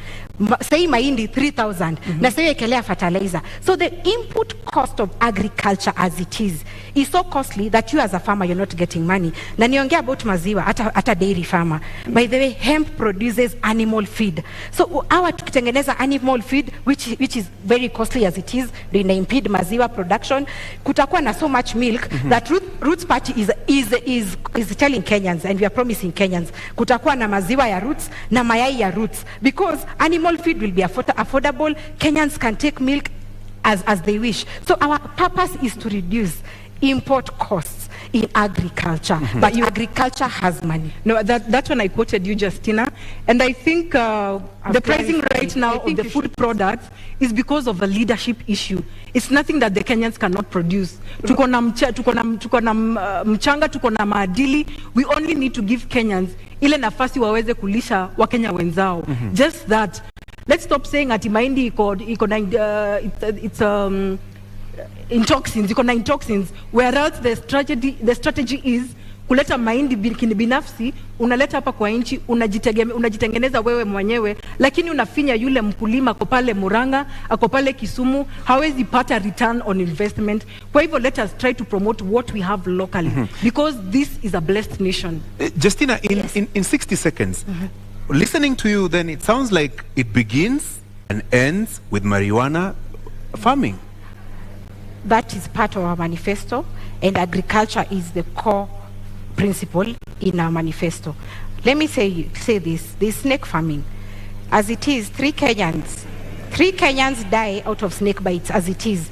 S3: Say mahindi 3,000 na say ekelea fertilizer. So the input cost of agriculture as it is so costly that you as a farmer you're not getting money. Na niongea about maziwa hata dairy farmer. By the way, hemp produces animal feed. So our tukitengeneza animal feed which is very costly as it is, they impede maziwa production. Kutakuwa na so much milk that Roots Party is telling Kenyans, and we are promising Kenyans, kutakuwa na maziwa ya Roots na mayai ya Roots, because animal feed will be affordable. Kenyans can take milk as they wish. So our purpose is to reduce import costs in agriculture, but agriculture has money.
S1: No, that's when I quoted you, Justina, and I think the pricing right now of the food products is because of a leadership issue. It's nothing that the Kenyans cannot produce. Tuko na mchanga, tuko na maadili. We only need to give Kenyans ile nafasi waweze kulisha Wakenya wenzao. Just that. Let's stop saying ati mahindi in toxins, iko na in toxins, whereas the strategy is kuleta mahindi binafsi, unaleta hapa kwa nchi, unajitengeneza wewe mwenyewe, lakini unafinya yule mkulima ako pale Murang'a, ako pale Kisumu, hawezi pata return on investment. Kwa hivyo let us try to promote what we have locally, because this is a blessed nation.
S2: Justina, in 60 seconds, listening to you, then it sounds like it begins and ends with marijuana farming.
S3: That is part of our manifesto, and agriculture is the core principle in our manifesto. Let me say this snake farming. As it is, 3 Kenyans die out of snake bites as it is.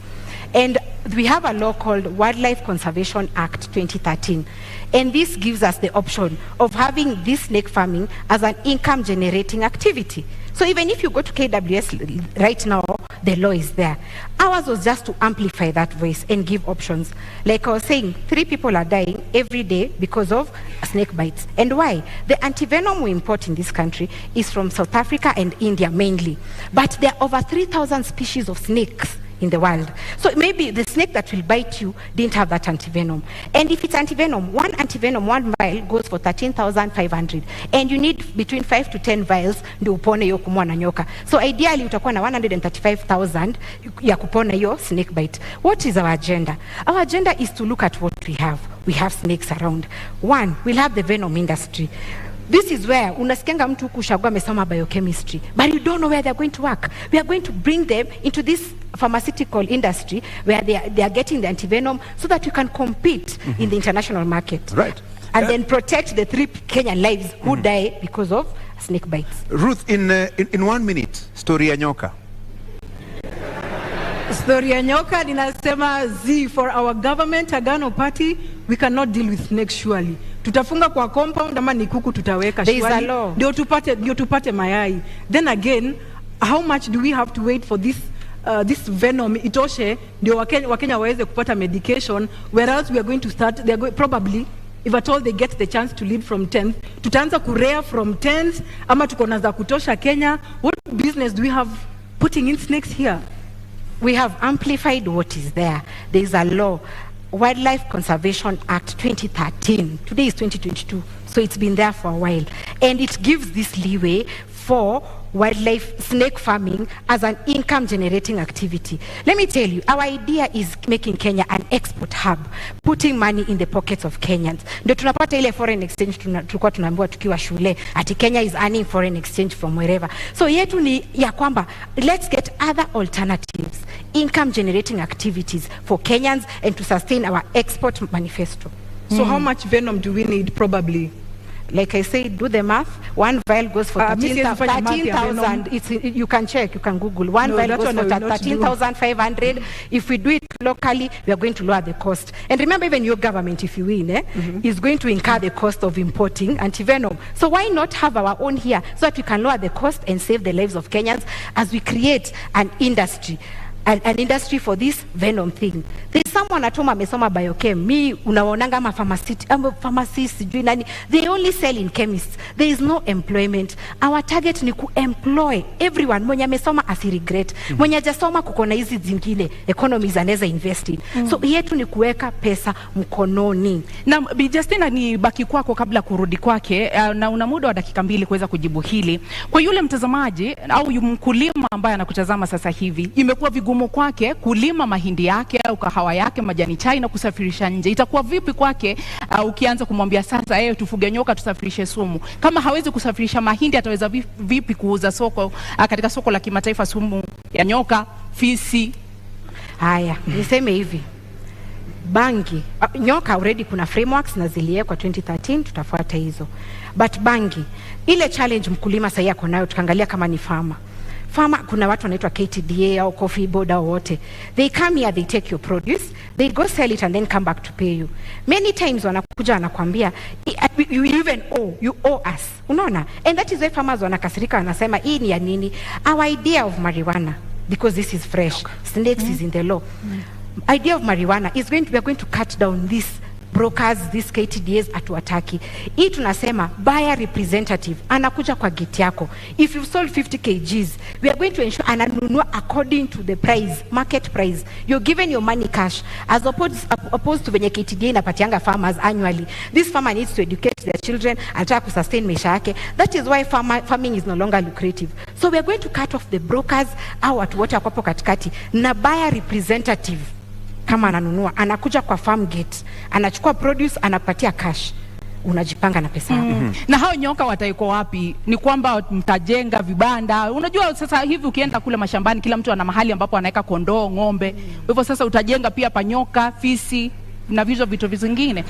S3: And we have a law called Wildlife Conservation Act 2013. And this gives us the option of having this snake farming as an income generating activity. So even if you go to KWS right now, the law is there. Ours was just to amplify that voice and give options. Like I was saying, 3 people are dying every day because of snake bites. And why? The antivenom we import in this country is from South Africa and India mainly. But there are over 3,000 species of snakes in the world. So maybe the snake that will bite you didn't have that antivenom. And if it's antivenom, one vial goes for 13,500. And you need between 5 to 10 vials ndio upone hiyo kumwa na nyoka. So ideally utakuwa na 135,000 ya kupona hiyo snake bite. What is our agenda? Our agenda is to look at what we have. We have snakes around. One, we'll have the venom industry. This is where unasikianga mtu huku Shagua amesoma biochemistry, but you don't know where they're going to work. We are going to bring them into this pharmaceutical industry where they are getting the antivenom so that you can compete in the international market.
S2: Right.
S3: And then protect the 3 Kenyan lives who die because of snake bites.
S2: Ruth, in 1 minute, story ya nyoka.
S1: Story ya nyoka ninasema for our government, Agano Party, we cannot deal with snakes surely. Tutafunga kwa compound ama ni kuku tutaweka surely. Ndio tupate mayai. Then again, how much do we have to wait for this venom itoshe ndio Wakenya waweze kupata medication, whereas we are going to start, probably, if at all they get the chance to lead from 10th, tutaanza kurea from 10th, ama tuko na za kutosha Kenya. What business do we have putting in snakes here?
S3: We have amplified what is there. There is a law, Wildlife Conservation Act 2013. Today is 2022, so it's been there for a while. And it gives this leeway for wildlife snake farming as an income generating activity. Let me tell you, our idea is making Kenya an export hub, putting money in the pockets of Kenyans. Ndio tunapata ile foreign exchange tulikuwa tunaambiwa tukiwa shule ati Kenya is earning foreign exchange from wherever. So yetu ni ya kwamba let's get other alternatives, income generating activities for Kenyans and to sustain our export manifesto.
S1: So how much venom do we need probably?
S3: Like I said, do the math. 1 vial goes for 13,000. You can check, you can Google. 1 vial goes for 13,500. If we do it locally, we are going to lower the cost. And remember, even your government, if you win, is going to incur the cost of importing antivenom. So why not have our own here so that we can lower the cost and save the lives of Kenyans as we create an industry. An industry for this venom thing. There's someone at home amesoma biochem. Me unaonanga ama pharmacist sijui nani. They only sell in chemists. There is no employment. Our target ni kuemploy everyone. Mwenye amesoma asiregret. Mwenye hajasoma kuko na hizi zingine economies anaweza invest in. So yetu ni kuweka pesa mkononi.
S4: Na Bi Justina, ni baki kwako kabla kurudi kwake, na una muda wa dakika 2 kuweza kujibu hili. Kwa yule mtazamaji au mkulima ambaye anakutazama sasa hivi, imekuwa vigumu kwake kulima mahindi yake au kahawa yake, majani chai na kusafirisha nje. Itakuwa vipi kwake ukianza kumwambia sasa tufuge nyoka tusafirishe sumu? Kama hawezi kusafirisha mahindi, ataweza vipi kuuza katika soko la kimataifa sumu ya nyoka, fisi?
S3: Haya, niseme hivi. Bangi, nyoka already kuna frameworks na ziliwekwa 2013, tutafuata hizo. But bangi, ile challenge mkulima sasa yako nayo, tukaangalia kama ni farmer, kuna watu wanaitwa KTDA au coffee board au wote. They come here, they take your produce, they go sell it and then come back to pay you. Many times wanakuja wanakuambia you owe us. Unaona? And that is why farmers wanakasirika, wanasema hii ni ya nini? Our idea of marijuana, because this is fresh, snakes is in the law. Idea of marijuana is we are going to cut down this brokers, these KTDAs atuataki. Hii tunasema buyer representative anakuja kwa gate yako. If you've sold 50 kgs, we are going to ensure ananunua according to the price, market price. You're given your money cash as opposed to venye KTDA inapatianga farmers annually. This farmer needs to educate their children, anataka kusustain maisha yake. That is why farming is no longer lucrative. So we are going to cut off the brokers au watu wote wakopo katikati na buyer representative. Kama ananunua, anakuja kwa farm gate, anachukua produce, anapatia cash, unajipanga na pesa yako.
S4: Na hao nyoka wataiko wapi? Ni kwamba mtajenga vibanda. Unajua sasa hivi ukienda kule mashambani kila mtu ana mahali ambapo anaweka kondoo, ng'ombe. Hivyo sasa utajenga pia panyoka, fisi na vitu vingine.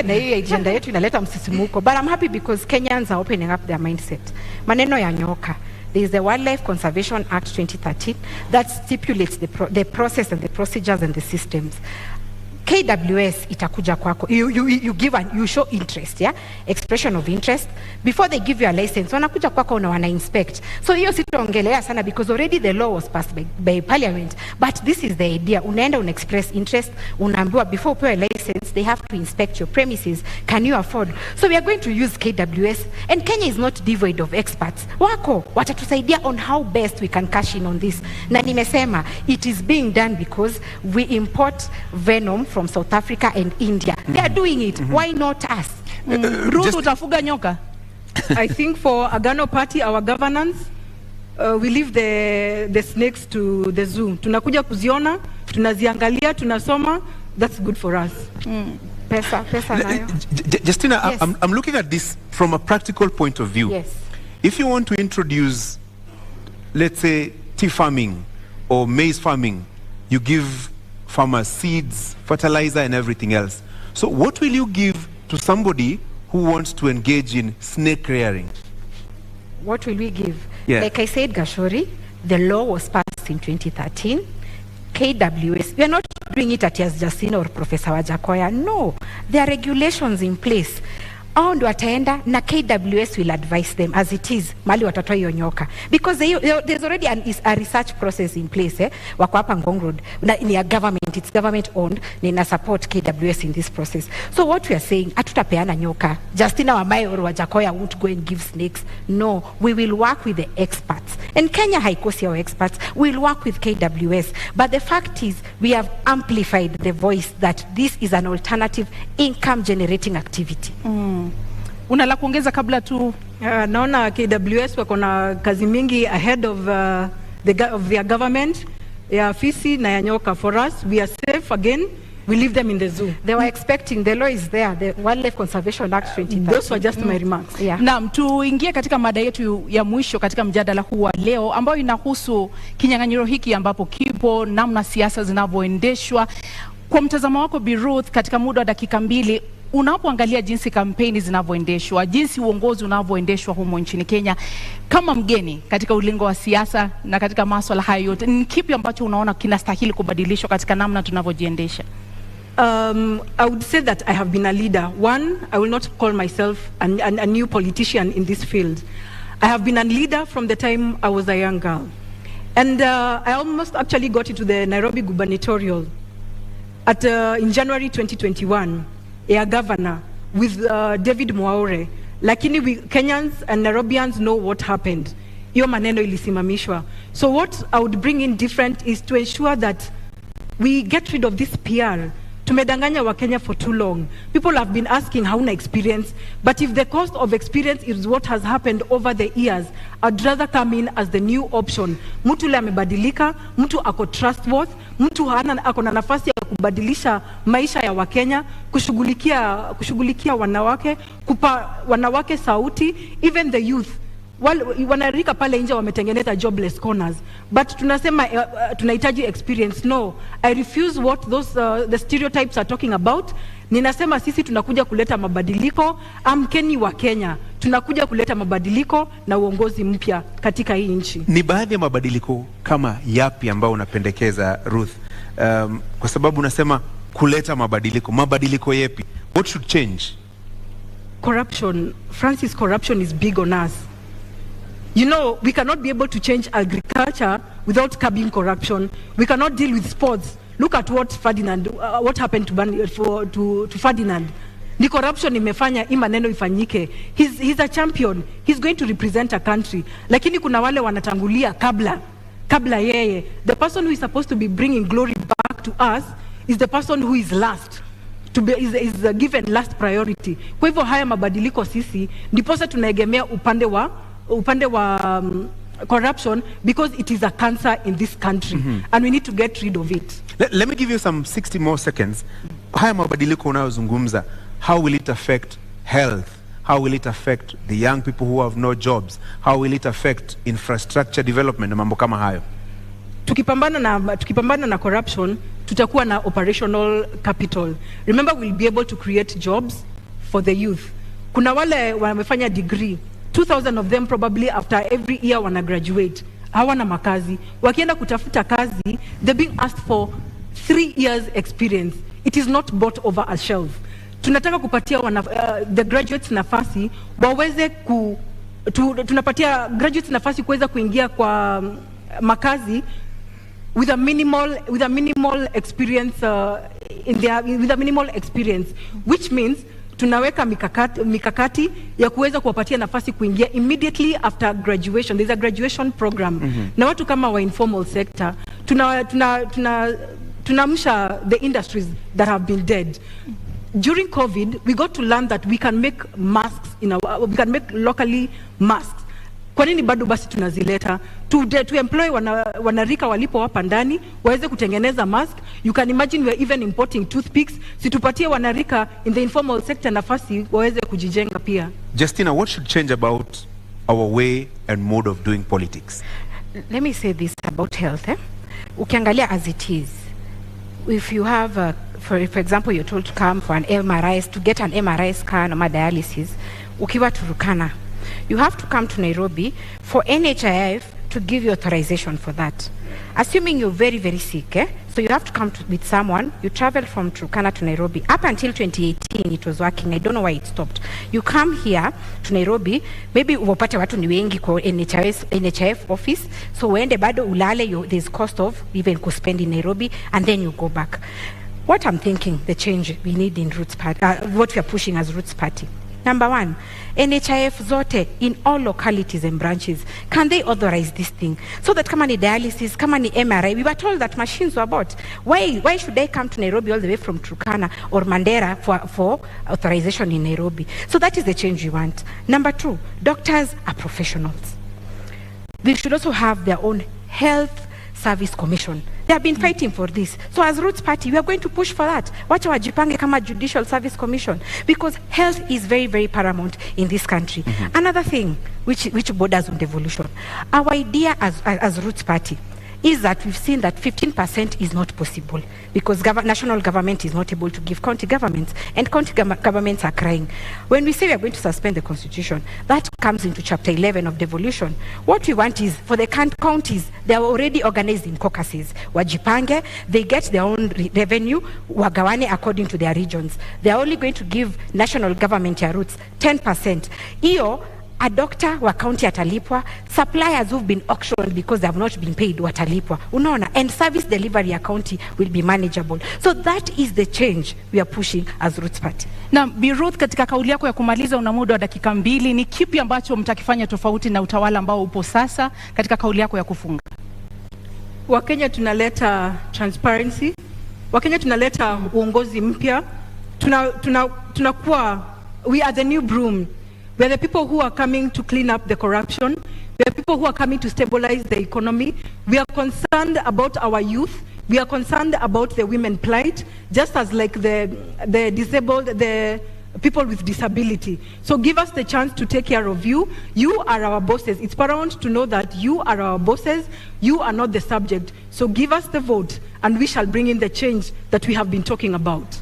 S3: Na hii agenda yetu inaleta msisimuko. But I'm happy because Kenyans are opening up their mindset. Maneno ya nyoka. There is the Wildlife Conservation Act 2013 that stipulates the process and the procedures and the systems. KWS itakuja kwako. You give and you show interest, yeah? Expression of interest. Before they give you a license, wanakuja kwako na wana inspect. So hiyo sitaongelea sana because already the law was passed by parliament. But this is the idea. Unaenda express interest, unaambiwa before upewe license, they have to inspect your premises. Can you afford? So we are going to use KWS, and Kenya is not devoid of experts. Wako watatusaidia on how best we can cash in on this. Na nimesema it is being done because we import venom from South Africa and India. They are doing it. Why not us?
S4: Ruth, utafuga nyoka?
S1: I think for Agano Party, our governance, we leave the snakes to the zoo. Tunakuja kuziona, tunaziangalia, tunasoma. That's good for us.
S3: Pesa nayo.
S2: Justina,
S3: Yes.
S2: I'm looking at this from a practical point of view.
S3: Yes.
S2: If you want to introduce, let's say, tea farming or maize farming, you give farmers seeds, fertilizer, and everything else. So what will you give to somebody who wants to engage in snake rearing?
S3: What will we give?
S2: Yeah.
S3: Like I said, Gashori, the law was passed in 2013. KWS, we are not doing it at Justina or Professor Wajakoya. No, there are regulations in place. Au ndo wataenda na KWS will advise them as it is mali watatoa hiyo nyoka because there's already a research process in place wako hapa Ngong Road ni a government, it's government owned, ni na support KWS in this process. So what we are saying, hatutapeana nyoka. Justina Wamai or Wajakoya won't go and give snakes. No, we will work with the experts, and Kenya haikosi our experts. We'll work with KWS, but the fact is we have amplified the voice that this is an alternative income generating activity.
S4: Una la kuongeza kabla tu?
S1: Naona KWS wako na kazi mingi ahead of their government. Ya fisi na ya nyoka. For us, we are safe again. We leave them in the zoo.
S3: They were expecting, the law is there, the Wildlife Conservation Act 2013.
S1: Those were just my remarks.
S3: Yeah.
S4: Naam, tuingie katika mada yetu ya mwisho katika mjadala huu wa leo ambayo inahusu kinyang'anyiro hiki ambapo kipo, namna siasa zinavyoendeshwa. Kwa mtazamo wako Bi Ruth, katika muda wa dakika 2, unapoangalia jinsi kampeni zinavyoendeshwa, jinsi uongozi unavyoendeshwa humo nchini Kenya, kama mgeni katika ulingo wa siasa na katika masuala hayo yote, ni kipi ambacho unaona kinastahili kubadilishwa katika namna tunavyojiendesha?
S1: I would say that I have been a leader. One, I will not call myself a new politician in this field. I have been a leader from the time I was a young girl. And I almost actually got into the Nairobi gubernatorial in January 2021. A governor with David Mwaure. Lakini Kenyans and Nairobians know what happened. Iyo maneno ilisimamishwa. So what I would bring in different is to ensure that we get rid of this PR. Tumedanganya wa Kenya for too long. People have been asking hauna experience, but if the cost of experience is what has happened over the years, I'd rather come in as the new option. Mtu le amebadilika, mtu ako trustworthy, mtu ako na nafasi ya kubadilisha maisha ya Wakenya, kushughulikia wanawake, kupa wanawake sauti, even the youth. Wanarika pale nje wametengeneza jobless corners, but tunasema tunahitaji experience. No, I refuse what the stereotypes are talking about. Ninasema sisi tunakuja kuleta mabadiliko. Amkeni wa Kenya, tunakuja kuleta mabadiliko na uongozi mpya katika hii nchi.
S2: Ni baadhi ya mabadiliko kama yapi ambao unapendekeza Ruth? Kwa sababu unasema kuleta mabadiliko yapi? What should change?
S1: Corruption, Francis, corruption is big on us. You know, we cannot be able to change agriculture without curbing corruption. We cannot deal with sports Look at what Ferdinand, what happened to Ferdinand. Ni corruption imefanya hii maneno ifanyike. He's a champion. He's going to represent a country. Lakini kuna wale wanatangulia kabla yeye. The person who is supposed to be bringing glory back to us is the person who is last. Is given last priority. Kwa hivyo haya mabadiliko sisi ndiposa tunaegemea upande wa corruption, because it is a cancer in this country and we need to get rid of it.
S2: Let me give you some 60 more seconds. Haya mabadiliko unayozungumza, how will it affect health? How will it affect the young people who have no jobs? How will it affect infrastructure development na mambo kama hayo?
S1: Tukipambana na corruption, tutakuwa na operational capital. Remember, we'll be able to create jobs for the youth. Kuna wale wamefanya degree, 2,000 of them probably after every year wana graduate, hawana makazi. Wakienda kutafuta kazi, they're being asked for 3 years experience. It is not bought over a shelf. Tunataka kupatia the graduates nafasi waweze tunapatia graduates nafasi kuweza kuingia kwa makazi with a minimal experience with a minimal experience, which means tunaweka mikakati ya kuweza kuwapatia nafasi kuingia immediately after graduation. There's a graduation program. Na watu kama wa informal sector tunamsha the industries that have been dead. During COVID, we got to learn that we can make masks we can make locally masks. Kwa nini bado basi tunazileta? To employ wanarika walipo hapa ndani waweze kutengeneza mask. You can imagine we are even importing toothpicks. Situpatie wanarika in the informal sector nafasi waweze kujijenga pia.
S2: Justina, what should change about our way and mode of doing politics?
S3: Let me say this about health. Ukiangalia as it is, if you have for example, you're told to come for an MRI, to get an MRI scan or dialysis, ukiwa Turkana, you have to come to Nairobi for NHIF to give you authorization for that. Assuming you're very, very sick, so you have to come with someone. You travel from Turkana to Nairobi. Up until 2018, it was working. I don't know why it stopped. You come here to Nairobi, maybe upate watu ni wengi kwa NHIF office, so uende bado ulale, there's cost of even spend in Nairobi, and then you go back. What I'm thinking, the change we need in Roots Party, what we are pushing as Roots Party. Number one, NHIF zote in all localities and branches, can they authorize this thing? So that kama ni dialysis, kama ni MRI, we were told that machines were bought. Why should they come to Nairobi all the way from Turkana or Mandera for authorization in Nairobi? So that is the change we want. Number two, doctors are professionals. They should also have their own health service commission. They have been fighting for this. So as Roots Party, we are going to push for that. Wacha wajipange kama Judicial Service Commission, because health is very, very paramount in this country. Another thing which borders on devolution. Our idea as Roots Party is that we've seen that 15% is not possible because national government is not able to give county governments, and county governments are crying. When we say we are going to suspend the constitution, that comes into chapter 11 of devolution. What we want is for the counties, they are already organized in caucuses. Wajipange, they get their own revenue, wagawane according to their regions. They are only going to give national government ya roots 10%. Iyo, a doctor wa county atalipwa, suppliers who've been auctioned because they have not been paid watalipwa, unaona, and service delivery ya county will be manageable. So that is the change we are pushing as Roots Party.
S4: Na Bi Ruth, katika kauli yako ya kumaliza una muda wa dakika 2, ni kipi ambacho mtakifanya tofauti na utawala ambao upo sasa katika kauli yako ya kufunga?
S1: Wakenya tunaleta transparency, Wakenya tunaleta uongozi mpya, tunakuwa, we are the new broom. We are the people who are coming to clean up the corruption. We are people who are coming to stabilize the economy. We are concerned about our youth. We are concerned about the women plight, just as like the disabled, the people with disability. So give us the chance to take care of you. You are our bosses. It's paramount to know that you are our bosses. You are not the subject. So give us the vote and we shall bring in the change that we have been talking about.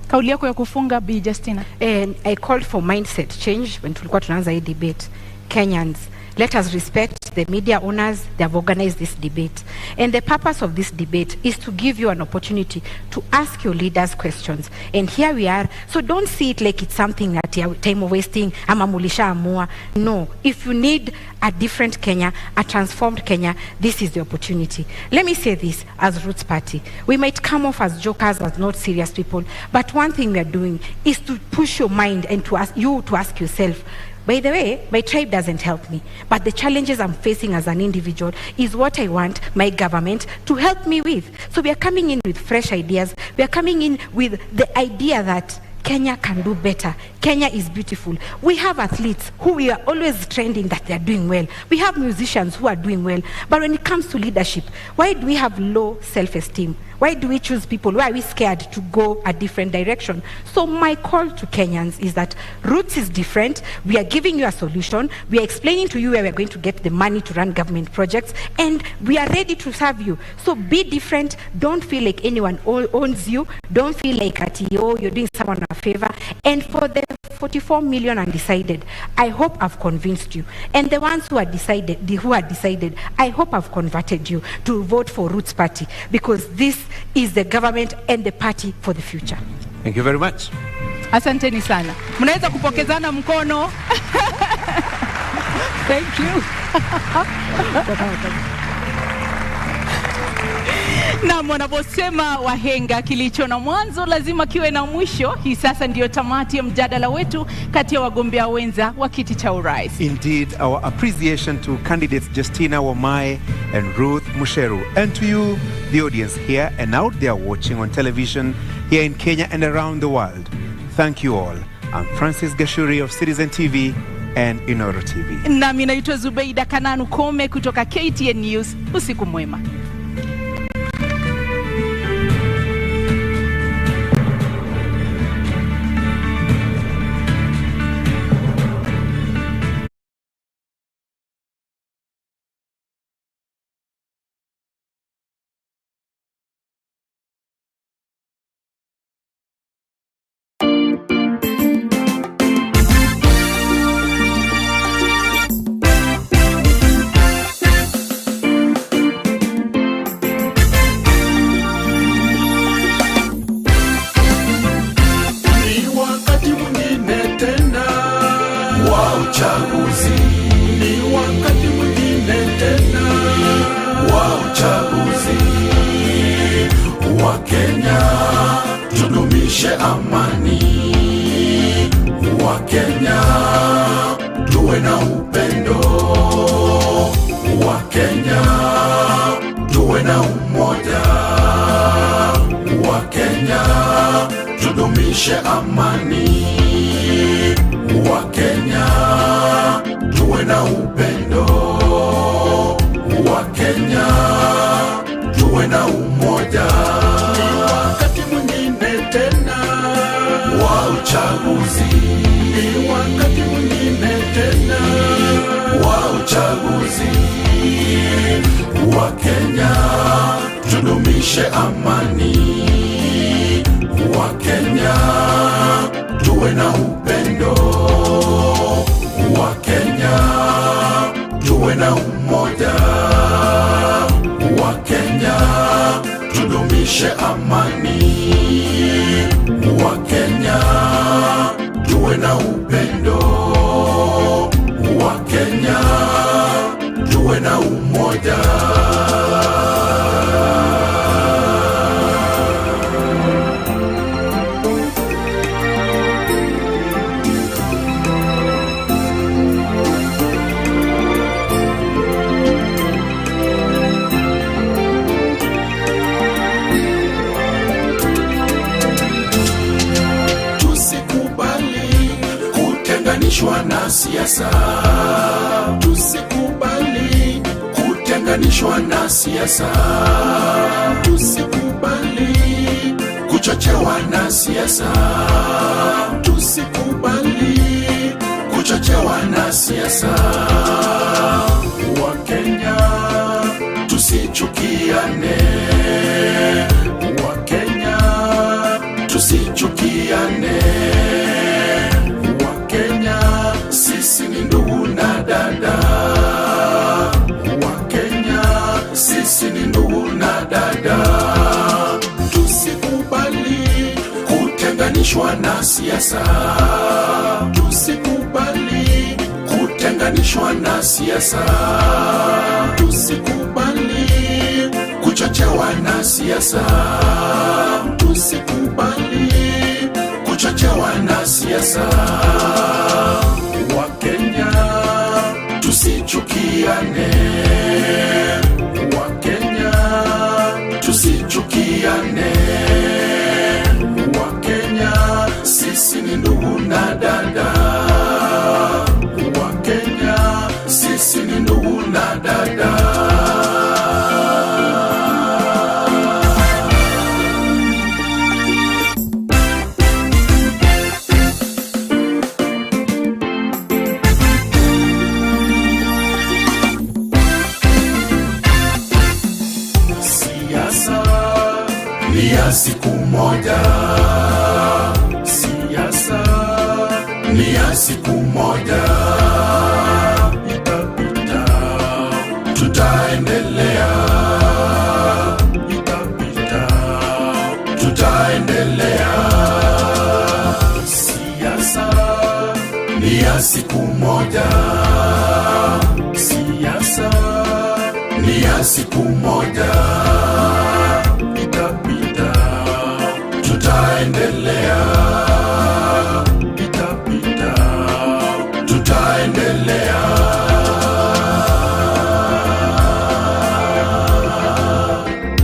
S4: Kauli yako ya kufunga, Bi Justina.
S3: And I called for mindset change when tulikuwa tunaanza hii debate. Kenyans, let us respect the media owners. They have organized this debate. And the purpose of this debate is to give you an opportunity to ask your leaders questions. And here we are. So don't see it like it's something that you time wasting, ama mulisha amua. No. If you need a different Kenya, a transformed Kenya, this is the opportunity. Let me say this as Roots Party. We might come off as jokers, as not serious people, but one thing we are doing is to push your mind and to ask yourself, by the way, my tribe doesn't help me, but the challenges I'm facing as an individual is what I want my government to help me with. So we are coming in with fresh ideas. We are coming in with the idea that Kenya can do better. Kenya is beautiful. We have athletes who we are always trending that they are doing well. We have musicians who are doing well. But when it comes to leadership, why do we have low self-esteem? Why do we choose people? Why are we scared to go a different direction? So my call to Kenyans is that Roots is different. We are giving you a solution. We are explaining to you where we are going to get the money to run government projects, and we are ready to serve you. So be different. Don't feel like anyone owns you. Don't feel like you're doing someone a favor. And for the 44 million undecided, I hope I've convinced you. And the ones who are decided, I hope I've converted you to vote for Roots Party, because this is the government and the party for the future.
S2: Thank you very much.
S4: Asanteni sana. Mnaweza kupokezana mkono. Thank you. Na wanavyosema wahenga, kilicho na mwanzo lazima kiwe na mwisho. Hii sasa ndio tamati ya mjadala wetu kati ya wagombea wenza wa kiti cha urais.
S2: Indeed, our appreciation to candidates Justina Wamae and Ruth Musheru, and to you, the audience here and out there watching on television here in Kenya and around the world. Thank you all. I'm Francis Gashuri of Citizen TV and Inoro TV.
S4: Nami naitwa Zubeida Kananu Kome kutoka KTN News. Usiku mwema.
S6: Tusikubali kutenganishwa na siasa. Tusikubali kuchochewa na siasa. Tusikubali kuchochewa na siasa. Wakenya tusichukiane. Wakenya tusichukiane. Wakenya sisi ni ndugu na dada. kutenganishwa na siasa. Tusikubali kutenganishwa na siasa. Tusikubali kuchochewa na siasa. Tusikubali kuchochewa na siasa. Wakenya tusichukiane. Wakenya tusichukiane. Wakenya sisi ni ndugu na dada. Wakenya sisi ni ndugu na dada. Siasa ni ya siku moja. Siasa ni ya siku moja. Itapita, tutaendelea. Itapita, tutaendelea. Siasa ni ya siku moja. Siasa ni ya siku moja.